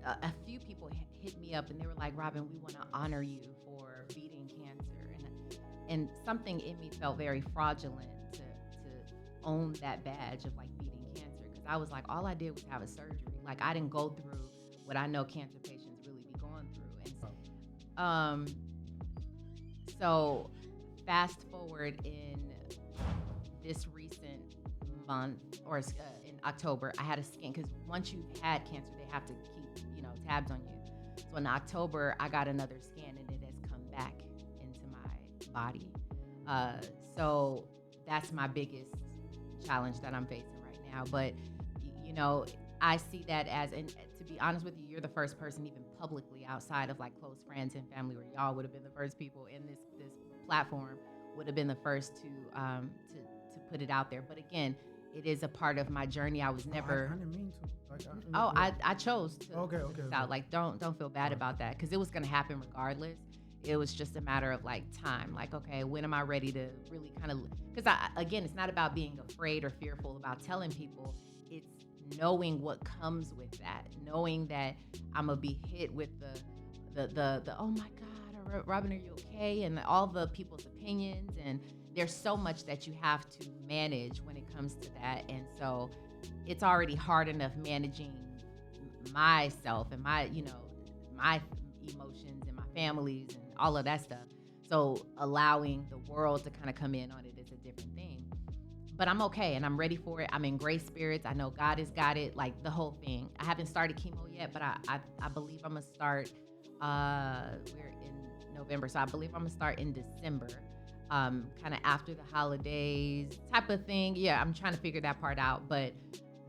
a few people hit me up and they were like, Robin, we want to honor you for beating cancer. And something in me felt very fraudulent to own that badge of like beating cancer. Cause I was like, all I did was have a surgery. Like I didn't go through what I know cancer patients really be going through. And so fast forward in this recent month or in October, I had a scan because once you've had cancer, they have to keep, tabs on you. So in October, I got another scan and it has come back into my body. So that's my biggest challenge that I'm facing right now. But, I see that and to be honest with you, you're the first person even publicly outside of like close friends and family, where y'all would have been the first people in this platform, would have been the first to put it out there. But again, it is a part of my journey. I was never. I didn't mean to. I chose to. Okay. Out. Like, don't feel bad about that, because it was going to happen regardless. It was just a matter of like time. Like, okay, when am I ready to really kind of? Because again, it's not about being afraid or fearful about telling people. It's knowing what comes with that. Knowing that I'm gonna be hit with the oh my God, Robin, are you okay? And all the people's opinions, and there's so much that you have to manage when it comes to that. And so it's already hard enough managing myself and my emotions and my families and all of that stuff. So allowing the world to kind of come in on it is a different thing. But I'm okay and I'm ready for it. I'm in great spirits. I know God has got it, like the whole thing. I haven't started chemo yet, but I believe I'm gonna start. We're in November, so I believe I'm gonna start in December, kind of after the holidays type of thing. Yeah, I'm trying to figure that part out, but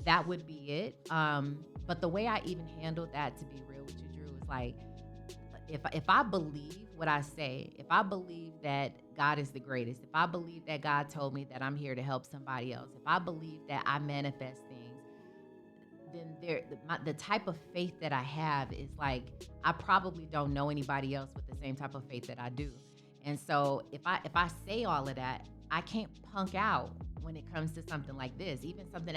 that would be it. But the way I even handled that, to be real with you, Drew, is like, if I believe what I say, if I believe that God is the greatest, if I believe that God told me that I'm here to help somebody else, if I believe that I manifest things, then the type of faith that I have is like, I probably don't know anybody else with the same type of faith that I do. And so if I say all of that, I can't punk out when it comes to something like this, even something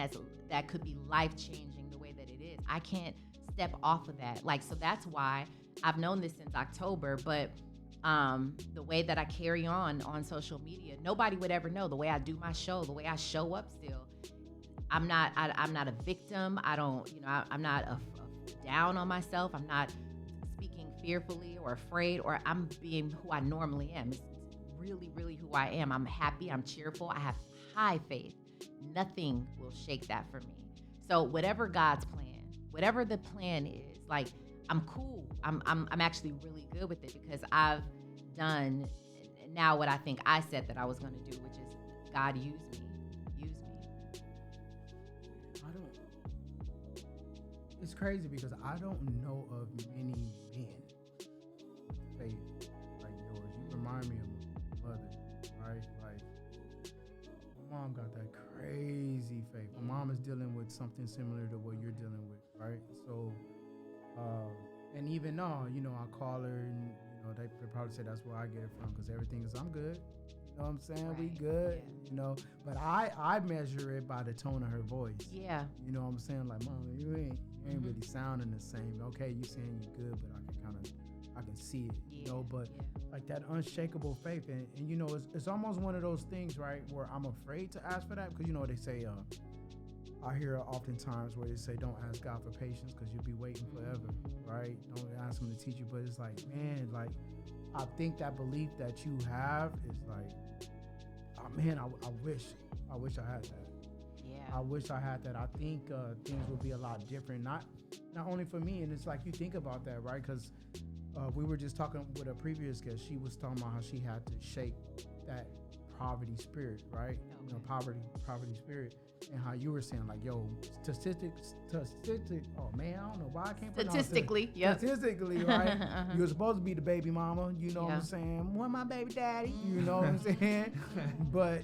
that could be life-changing the way that it is. I can't step off of that. Like, so that's why I've known this since October, but the way that I carry on social media, nobody would ever know. The way I do my show, the way I show up still, I'm not a victim. I'm not down on myself. I'm not speaking fearfully or afraid, or I'm being who I normally am. It's really, really who I am. I'm happy. I'm cheerful. I have high faith. Nothing will shake that for me. So whatever God's plan, whatever the plan is, like, I'm cool. I'm actually really good with it, because I've done now what I think I said that I was going to do, which is God use me. It's crazy because I don't know of many men faith like yours. You remind me of my mother, right? Like, my mom got that everyone's dealing with something similar to what you're dealing with, right? So, and even though, I call her and, they probably say that's where I get it from because everything is, I'm good. You know what I'm saying? We Right. good, Yeah. But I measure it by the tone of her voice. Yeah. You know what I'm saying? Like, Mom, you ain't Mhm. really sounding the same. Okay, you saying you good, but I can see it, Yeah. but Yeah. like that unshakable faith. And it's almost one of those things, right, where I'm afraid to ask for that because, they say, I hear oftentimes where they say, don't ask God for patience because you'll be waiting forever, right? Don't ask him to teach you. But it's like, man, like, I think that belief that you have is like, oh, man, I wish I had that. Yeah. I wish I had that. I think things would be a lot different. Not only for me, and it's like you think about that, right? Because we were just talking with a previous guest. She was talking about how she had to shake that poverty spirit, right? Okay. Poverty spirit, and how you were saying like, yo, statistics. Oh man, I don't know why I can't pronounce it. Statistically, yep. Statistically, right? Uh-huh. You're supposed to be the baby mama. You know what I'm Yeah. saying? What my baby daddy? You know what I'm saying? But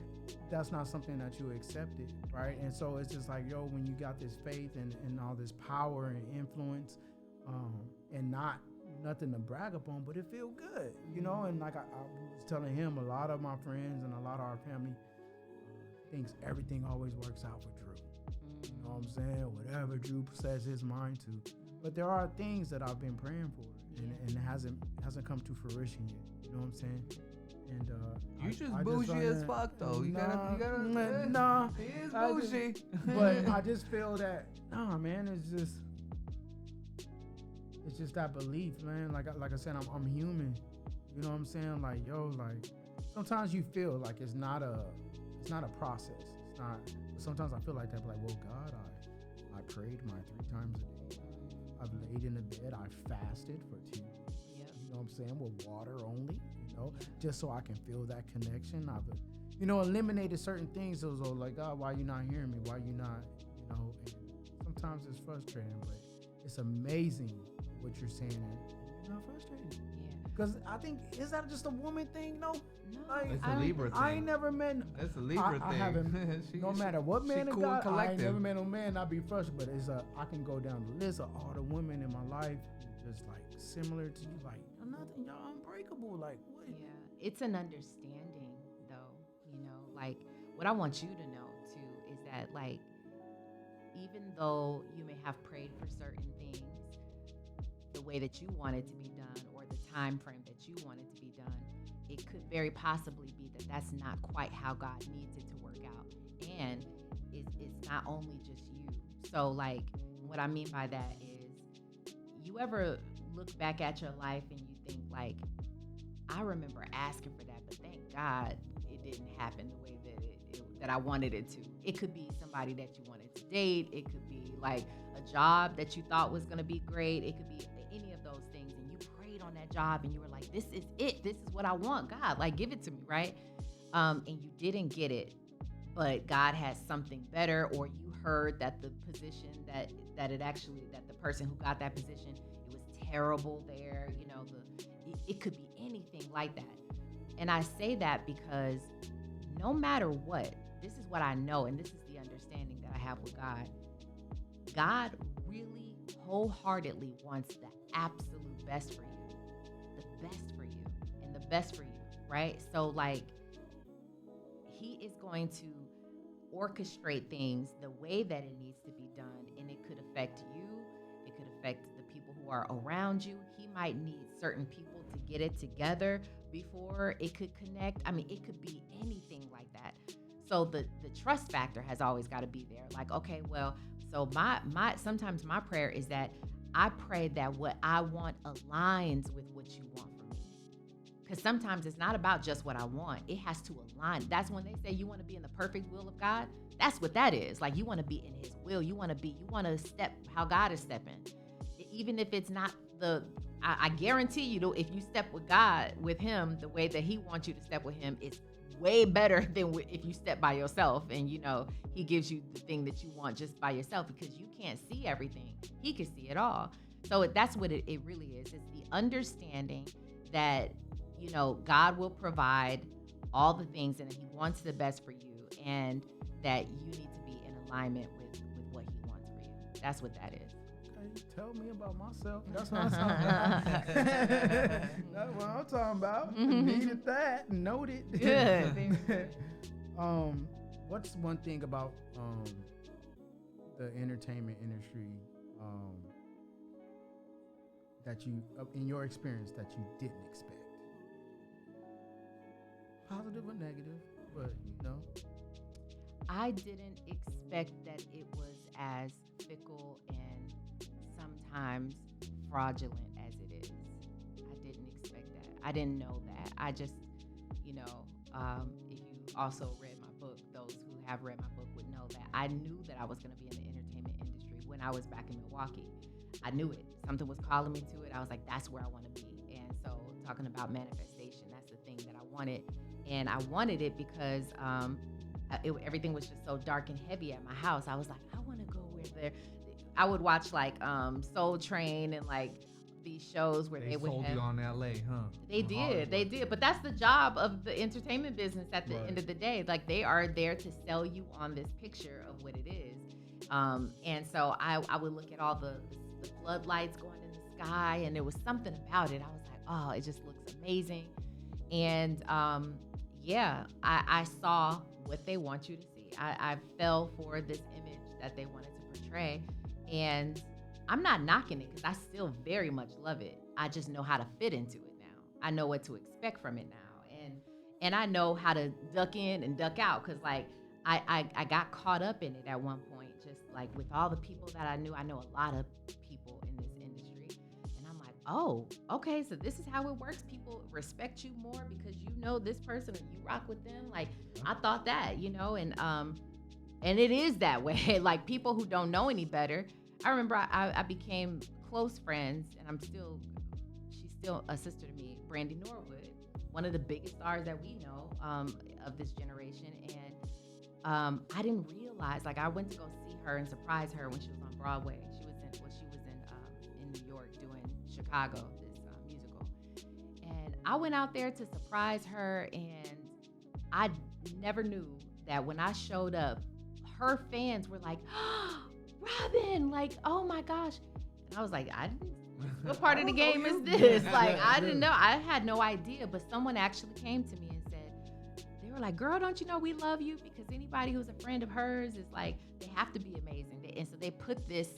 that's not something that you accepted, right? And so it's just like, yo, when you got this faith and all this power and influence, and not nothing to brag upon, but it feel good, And like I was telling him, a lot of my friends and a lot of our family thinks everything always works out for Drew. You know what I'm saying? Whatever Drew sets his mind to. But there are things that I've been praying for, and it hasn't come to fruition yet. You know what I'm saying? And You just bougie as fuck though. You gotta. Nah. He is bougie. But I just feel that, nah, man, it's just that belief, man. Like I said, I'm human. You know what I'm saying? Like, yo, like sometimes you feel like it's not a process. It's not. But sometimes I feel like that. Like, well, God, I prayed my 3 times a day. I've laid in the bed. I fasted for 2 weeks. Yep. You know what I'm saying? With water only. Just so I can feel that connection. I've, eliminated certain things. It was all like, God, why you not hearing me? Why you not? And sometimes it's frustrating, but it's amazing what you're saying. And you're not frustrated. Yeah. Because I think, is that just a woman thing? No. No, Like, It's a Libra thing. I ain't never met. That's a Libra I thing. haven't. No matter what man cool it got, and I ain't collective. never met no man not be frustrated. But I can go down the list of all the women in my life who just like similar to you. Like, nothing, y'all unbreakable. Like, what? Yeah. It's an understanding, though. Like what I want you to know too is that, like, even though you may have prayed for certain things the way that you want it to be done or the time frame that you want it to be done, it could very possibly be that that's not quite how God needs it to work out. And it's not only just you. So, like, what I mean by that is, you ever look back at your life and you think, like, I remember asking for that, but thank God it didn't happen the way that I wanted it to. It could be somebody that you wanted to date. It could be like a job that you thought was going to be great. It could be any of those things. And you prayed on that job and you were like, this is it. This is what I want. God, like, give it to me, right? And you didn't get it, but God has something better, or you heard that the position that the person who got that position, it was terrible there. It could be anything like that. And I say that because no matter what, this is what I know, and this is the understanding that I have with God. God really wholeheartedly wants the absolute best for you, the best for you, and the best for you, right? So, like, He is going to orchestrate things the way that it needs to be done, and it could affect you. It could affect the people who are around you. He might need certain people to get it together before it could connect. I mean, it could be anything like that. So the trust factor has always got to be there. Like, okay, well, so my sometimes my prayer is that I pray that what I want aligns with what you want from me. Because sometimes it's not about just what I want. It has to align. That's when they say you want to be in the perfect will of God. That's what that is. Like, you want to be in His will. You want to step how God is stepping. Even if it's not I guarantee you, if you step with God, with Him, the way that He wants you to step with Him, it's way better than if you step by yourself and, He gives you the thing that you want just by yourself, because you can't see everything. He can see it all. So that's what it really is. It's the understanding that, God will provide all the things and that He wants the best for you, and that you need to be in alignment That's what that is. Okay, tell me about myself. That's what I'm talking about. That's what I'm talking about. Needed that. Noted. Good. What's one thing about the entertainment industry that you, in your experience, that you didn't expect? Positive or negative, but you know. I didn't expect that it was as fickle and sometimes fraudulent as it is. I didn't expect that. I didn't know that. I just, you know, if you also read my book, those who have read my book would know that I knew that I was going to be in the entertainment industry when I was back in Milwaukee. I knew it. Something was calling me to it. I was like, that's where I want to be. And so talking about manifestation, that's the thing that I wanted. And I wanted it because everything was just so dark and heavy at my house. I was like, I want to go where I would watch like Soul Train and like these shows where they would sold have, you on LA, huh? They On did, Hollywood. they did. But that's the job of the entertainment business at the Right. end of the day. Like they are there to sell you on this picture of what it is. And so I would look at all the floodlights going in the sky, and there was something about it. I was like, oh, it just looks amazing. And I saw what they want you to see. I fell for this image that they wanted to portray. And I'm not knocking it because I still very much love it. I just know how to fit into it now. I know what to expect from it now. And I know how to duck in and duck out because like I got caught up in it at one point, just like with all the people that I knew. I know a lot of people in this industry. And I'm like, oh, okay, so this is how it works. People respect you more because you know this person or you rock with them. Like I thought that, you know, and it is that way. Like people who don't know any better. I remember I became close friends, and she's still a sister to me, Brandy Norwood, one of the biggest stars that we know of this generation. And I didn't realize, like I went to go see her and surprise her when she was on Broadway. She was in New York doing Chicago, this musical. And I went out there to surprise her, and I never knew that when I showed up, her fans were like, oh, Robin, like, oh my gosh. And I was like, what part of the game is this? Like, I didn't know. I had no idea. But someone actually came to me and said, they were like, girl, don't you know we love you? Because anybody who's a friend of hers is like, they have to be amazing. And so they put this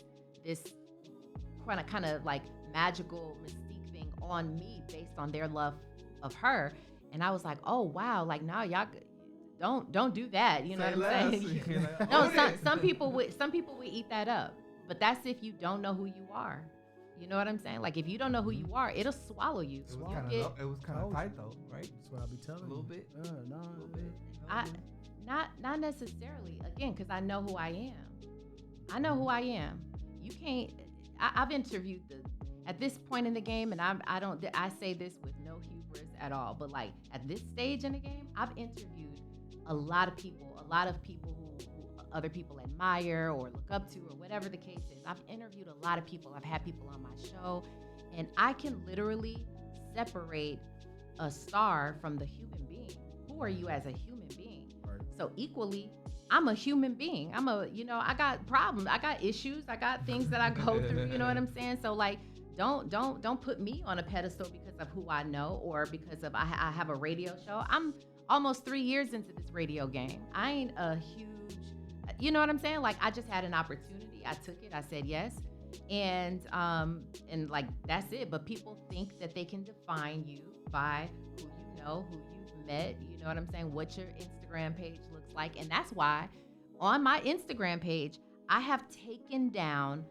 kind of like magical mystique thing on me based on their love of her. And I was like, oh, wow. Like, now y'all don't do that. You know what I'm saying? Like, No, some people would eat that up, but that's if you don't know who you are. You know what I'm saying? Like if you don't know who you are, it'll swallow you. It was kind of tight though, right? That's what I be telling you. A little bit. No, A little bit. Not necessarily. Again, because I know who I am. I know who I am. You can't. I've interviewed at this point in the game, and I say this with no hubris at all. But like at this stage in the game, I've interviewed a lot of people who other people admire or look up to or whatever the case is. I've interviewed a lot of people. I've had people on my show, and I can literally separate a star from the human being. Who are you as a human being? Right. So equally, I'm a human being. I got problems. I got issues. I got things that I go through. You know what I'm saying? So like, don't put me on a pedestal because of who I know or because of I have a radio show. I'm almost 3 years into this radio game. I ain't a huge, you know what I'm saying? Like I just had an opportunity. I took it. I said yes. And like, that's it. But people think that they can define you by who you know, who you've met. You know what I'm saying? What your Instagram page looks like. And that's why on my Instagram page, I have taken down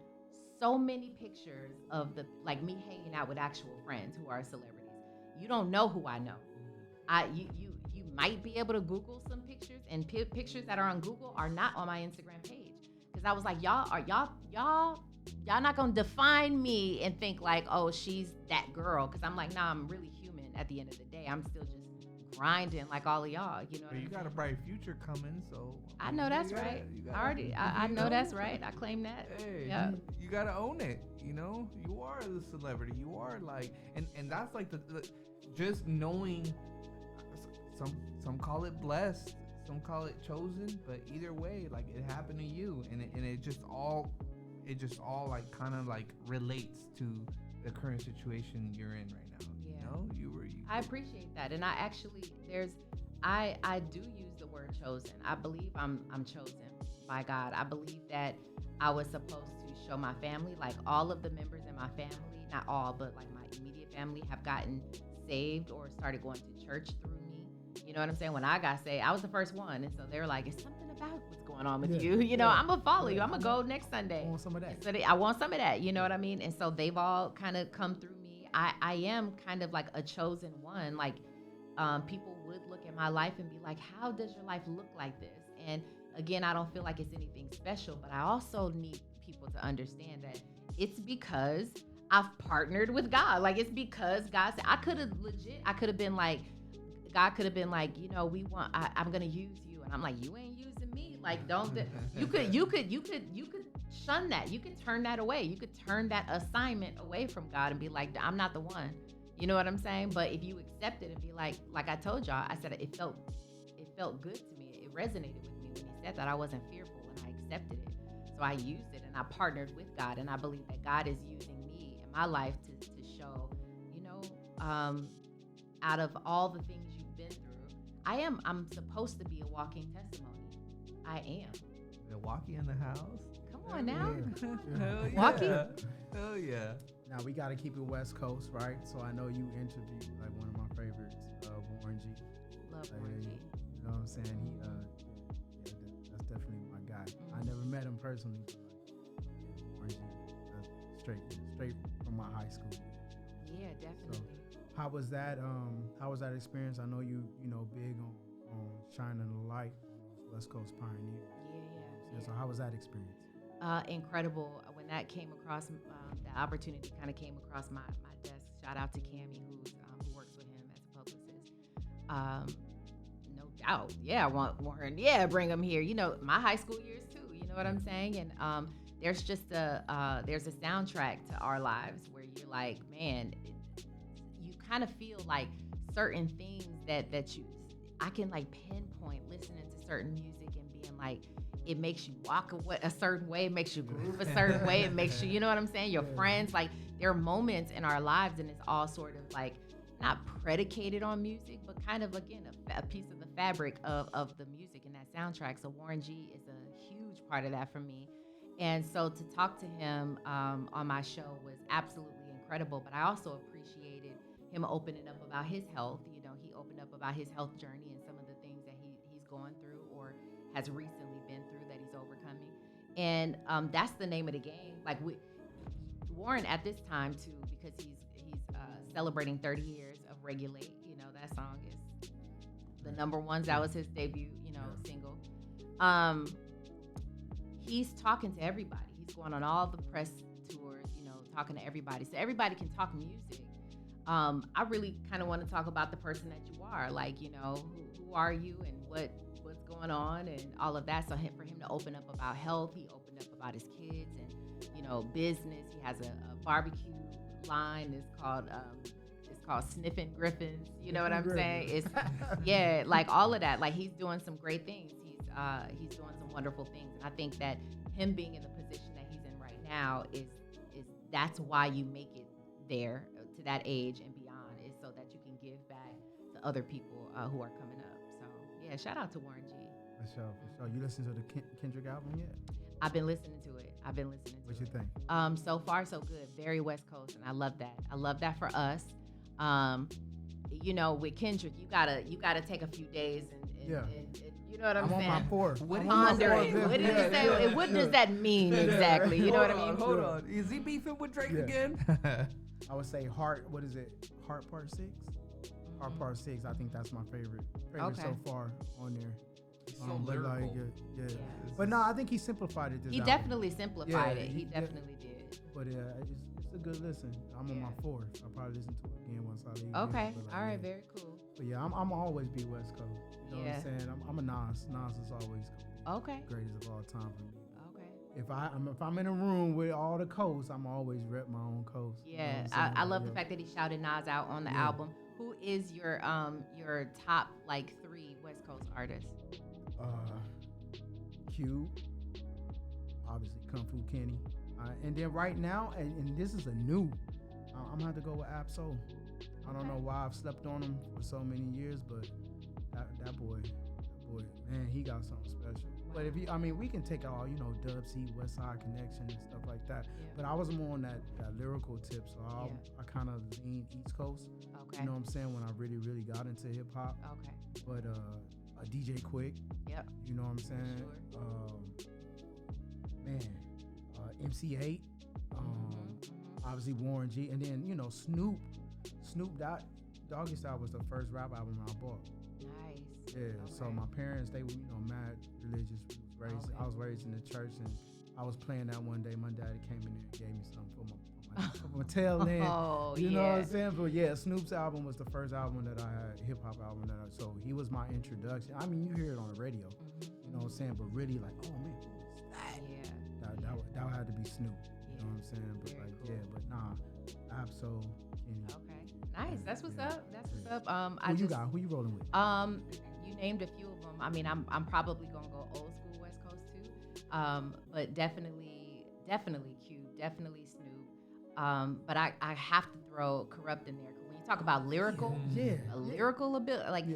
so many pictures of like me hanging out with actual friends who are celebrities. You don't know who I know. You might be able to Google some pictures, and pictures that are on Google are not on my Instagram page. Because I was like, y'all not gonna define me and think like, oh, she's that girl. Because I'm like, nah, I'm really human at the end of the day. I'm still just grinding like all of y'all. You know. But you got a bright future coming, so I know that's right. I know that's right. I claim that. Hey, yeah. You gotta own it. You know, you are the celebrity. You are like, and that's like the just knowing. Some call it blessed, some call it chosen, but either way, like it happened to you, and it just all it just all like kind of like relates to the current situation you're in right now. Yeah. You know, I appreciate that, and I actually I do use the word chosen. I believe I'm chosen by God. I believe that I was supposed to show my family, like all of the members in my family, not all, but like my immediate family have gotten saved or started going to church through me. You know what I'm saying? When I got saved, I was the first one, and so they're like, "It's something about what's going on with Yeah, you." You know, yeah, I'm gonna follow you. yeah. I'm gonna go next Sunday. I want some of that. So I want some of that. You know what I mean? And so they've all kind of come through me. I am kind of like a chosen one. Like people would look at my life and be like, "How does your life look like this?" And again, I don't feel like it's anything special, but I also need people to understand that it's because I've partnered with God. Like it's because God said I could have been like, God could have been like, I'm gonna use you, and I'm like, you ain't using me. Like, don't. You could shun that. You could turn that away. You could turn that assignment away from God and be like, I'm not the one. You know what I'm saying? But if you accept it and be like I told y'all, I said it felt good to me. It resonated with me when he said that. I wasn't fearful and I accepted it. So I used it and I partnered with God, and I believe that God is using me in my life to show, out of all the things you've been through, I'm supposed to be a walking testimony. I am. Milwaukee in the house. Come on now. Hell yeah. Walkie. Hell yeah. Now we got to keep it West Coast, right? So I know you interviewed like one of my favorites, Warren G. Love Warren G. You know what I'm saying? That's definitely my guy. I never met him personally, but Warren G. Straight from my high school. Yeah, definitely. So, how was that? How was that experience? I know you big on shining the light on those West Coast pioneers. Yeah. So how was that experience? Incredible. When that came across, the opportunity kind of came across my desk. Shout out to Cammie, who works with him as a publicist. No doubt. Yeah, I want Warren. Yeah, bring him here. My high school years too. You know what I'm saying? And there's just there's a soundtrack to our lives where you're like, man, you kind of feel like certain things that I can like pinpoint listening to certain music and being like, it makes you walk a certain way, it makes you groove a certain way, it makes you, you know what I'm saying? Your friends, like there are moments in our lives, and it's all sort of like not predicated on music, but kind of again a piece of the fabric of the music and that soundtrack. So Warren G is a huge part of that for me. And so to talk to him on my show was absolutely incredible. But I also appreciated him opening up about his health. He opened up about his health journey and some of the things that he's going through or has recently been through that he's overcoming. And that's the name of the game. Like Warren at this time too, because he's celebrating 30 years of Regulate. That song is the number one. That was his debut, single. He's talking to everybody. He's going on all the press tours, talking to everybody. So everybody can talk music. I really kind of want to talk about the person that you are. Like, who are you and what's going on and all of that. So for him to open up about health, he opened up about his kids and, business. He has a barbecue line. It's called Sniffing Griffins. You know what I'm saying? It's like all of that. Like he's doing some great things. He's doing some wonderful things. And I think that him being in the position that he's in right now is that's why you make it there to that age and beyond, is so that you can give back to other people who are coming up. So yeah, shout out to Warren G. For sure. You listen to the Kendrick album yet? I've been listening to it. What you think? So far so good. Very West Coast, and I love that. I love that for us. With Kendrick, you gotta take a few days and you know what I'm saying? On my fourth. Ponder it. What did he say? What does that mean exactly? You know what I mean? Hold on. Is he beefing with Drake again? I would say Heart. What is it? Heart Part 6. Heart Part 6. I think that's my favorite so far on there. He's so lyrical. Yeah. But no, I think he simplified it. He definitely simplified it. He definitely did. But it's a good listen. I'm on my fourth. I'll probably listen to it again once I leave. Okay. All right. Very cool. But yeah, I'm always be West Coast. You know what I'm saying? I'm a Nas. Nas is always greatest of all time for me. Okay. If I'm in a room with all the coasts, I'm always rep my own coast. Yeah, you know I love the fact that he shouted Nas out on the album. Who is your top like 3 West Coast artists? Cube, obviously Kung Fu Kenny. And then right now, and this is a new, I'm gonna have to go with Absol. I don't know why I've slept on him for so many years, but that boy, man, he got something special. But if you, I mean, we can take all, Dub C, West Side Connection and stuff like that. Yeah. But I was more on that lyrical tip, so I kind of lean East Coast. Okay. You know what I'm saying? When I really, really got into hip hop. Okay. But DJ Quick. Yep. You know what I'm saying? Sure. Man, MC8. Obviously Warren G, and then Snoop Doggy Style was the first rap album I bought. Nice. Yeah. Okay. So my parents, they were mad religious. I was raised in the church, and I was playing that one day. My daddy came in there and gave me something for my tail end. Oh, you know what I'm saying? But yeah, Snoop's album was the first album that I had, hip hop album so he was my introduction. I mean, you hear it on the radio, you know what I'm saying? But really, like, oh man, who is that? Yeah. That had to be Snoop. You know what I'm saying? But Very like, cool. yeah, but nah, Absol, Kenny. Okay. Nice. That's what's Yeah. up. That's what's Yeah. up. Who you rolling with? You named a few of them. I mean, I'm probably gonna go old school West Coast too. But definitely Q, definitely Snoop. But I have to throw Corrupt in there. When you talk about lyrical, lyrical ability, like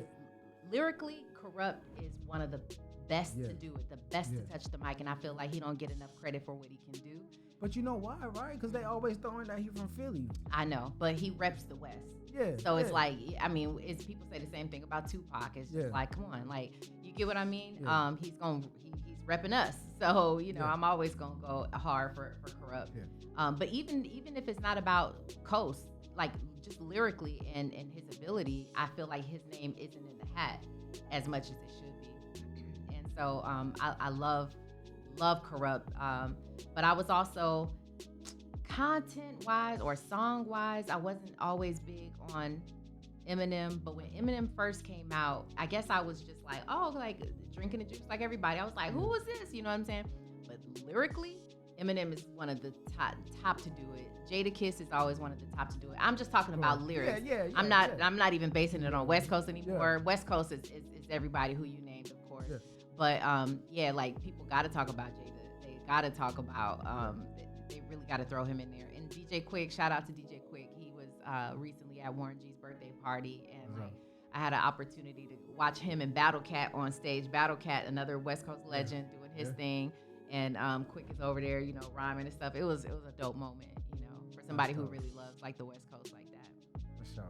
lyrically, Corrupt is one of the best to do it, the best to touch the mic, and I feel like he don't get enough credit for what he can do. But you know why, right? Because they always throwing that he from Philly. I know, but he reps the West. Yeah. So it's like, I mean, it's people say the same thing about Tupac. It's just like, come on, like, you get what I mean? Yeah. He's repping us. So, I'm always gonna go hard for Corrupt. Yeah. But even if it's not about Coast, like just lyrically and his ability, I feel like his name isn't in the hat as much as it should be. And so I love Corrupt. But I was also content-wise or song-wise, I wasn't always big on Eminem. But when Eminem first came out, I guess I was just like, oh, like drinking the juice like everybody. I was like, who is this? You know what I'm saying? But lyrically, Eminem is one of the top to do it. Jadakiss is always one of the top to do it. I'm just talking about lyrics. I'm not even basing it on West Coast anymore. West Coast is everybody who you named, of course. But like people got to talk about Jada. They got to talk about. They really got to throw him in there. And DJ Quick, shout out to DJ Quick. He was recently at Warren G's birthday party, and I had an opportunity to watch him and Battle Cat on stage. Battle Cat, another West Coast legend, doing his thing. And Quick is over there, rhyming and stuff. It was a dope moment, for somebody who really loves like the West Coast like that. For sure.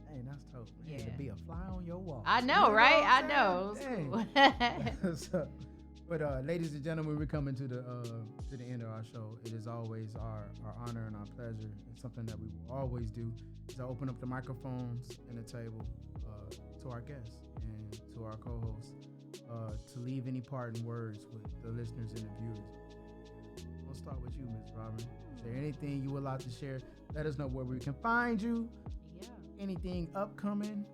Hey, that's dope. Man, Yeah. to be a fly on your wall. I know, right? I know. So, but ladies and gentlemen, we're coming to the end of our show. It is always our honor and our pleasure. It's something that we will always do. Is to open up the microphones and the table to our guests and to our co-hosts. To leave any parting words with the listeners and the viewers. We'll start with you, Ms. Robin. Is there anything you would like to share? Let us know where we can find you. Yeah. Anything upcoming,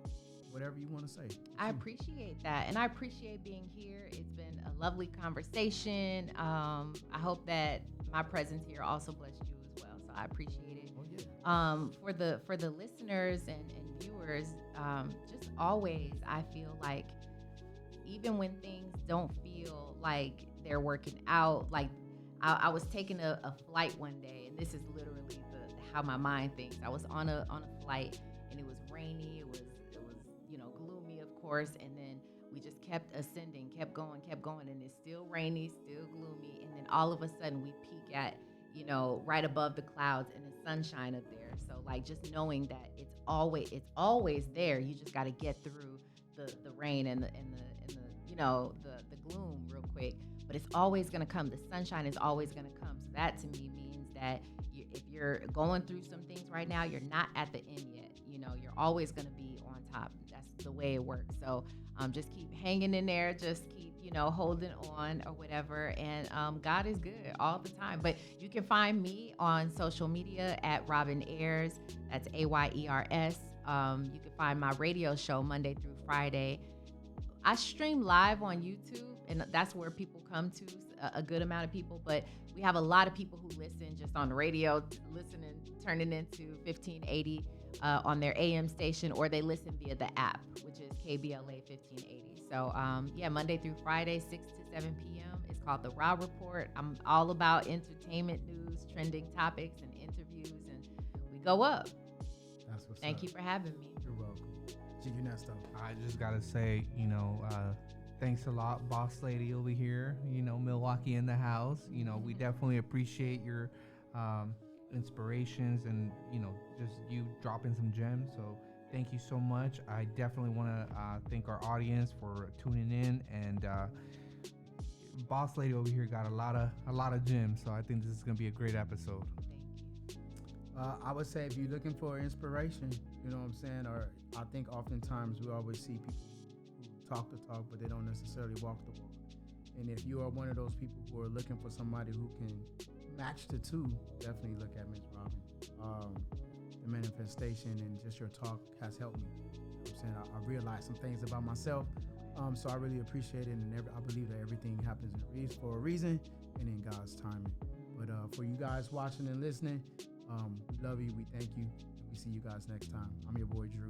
whatever you want to say. I appreciate that. And I appreciate being here. It's been a lovely conversation. I hope that my presence here also blessed you as well. So I appreciate it. Oh, yeah. For the listeners and viewers, just always, I feel like even when things don't feel like they're working out, like I was taking a flight one day, and this is literally how my mind thinks. I was on a flight, and it was rainy. It was gloomy, of course, and then we just kept ascending, kept going, and it's still rainy, still gloomy, and then all of a sudden we peak at right above the clouds, and it's sunshine up there. So like just knowing that it's always there. You just got to get through the rain and the gloom real quick, but it's always going to come. The sunshine is always going to come. So that to me means that if you're going through some things right now, you're not at the end yet. You're always going to be on top. That's the way it works. So just keep hanging in there. Just keep, holding on or whatever. And God is good all the time. But you can find me on social media at Robin Ayers. That's AYERS. You can find my radio show Monday through Friday. I stream live on YouTube, and that's where people come to, a good amount of people. But we have a lot of people who listen just on the radio, listening, turning into 1580 on their AM station, or they listen via the app, which is KBLA 1580. So yeah, Monday through Friday, 6 to 7 p.m. It's called the Raw Report. I'm all about entertainment news, trending topics, and interviews, and we go up. That's what's Thank up. you for having me. You're welcome. Jiggy Nesto. I just gotta say, thanks a lot, boss lady over here. Milwaukee in the house. We definitely appreciate your inspirations and just you dropping some gems. So thank you so much. I definitely want to thank our audience for tuning in, and boss lady over here got a lot of gems. So I think this is gonna be a great episode. Thank you. I would say if you're looking for inspiration, you know what I'm saying, or I think oftentimes we always see people who talk the talk, but they don't necessarily walk the walk. And if you are one of those people who are looking for somebody who can match the two, definitely look at Ms. Robin. The manifestation and just your talk has helped me. You know what I'm saying? I realized some things about myself. So I really appreciate it, and I believe that everything happens for a reason and in God's timing. But for you guys watching and listening, we love you. We thank you. And we see you guys next time. I'm your boy Drew.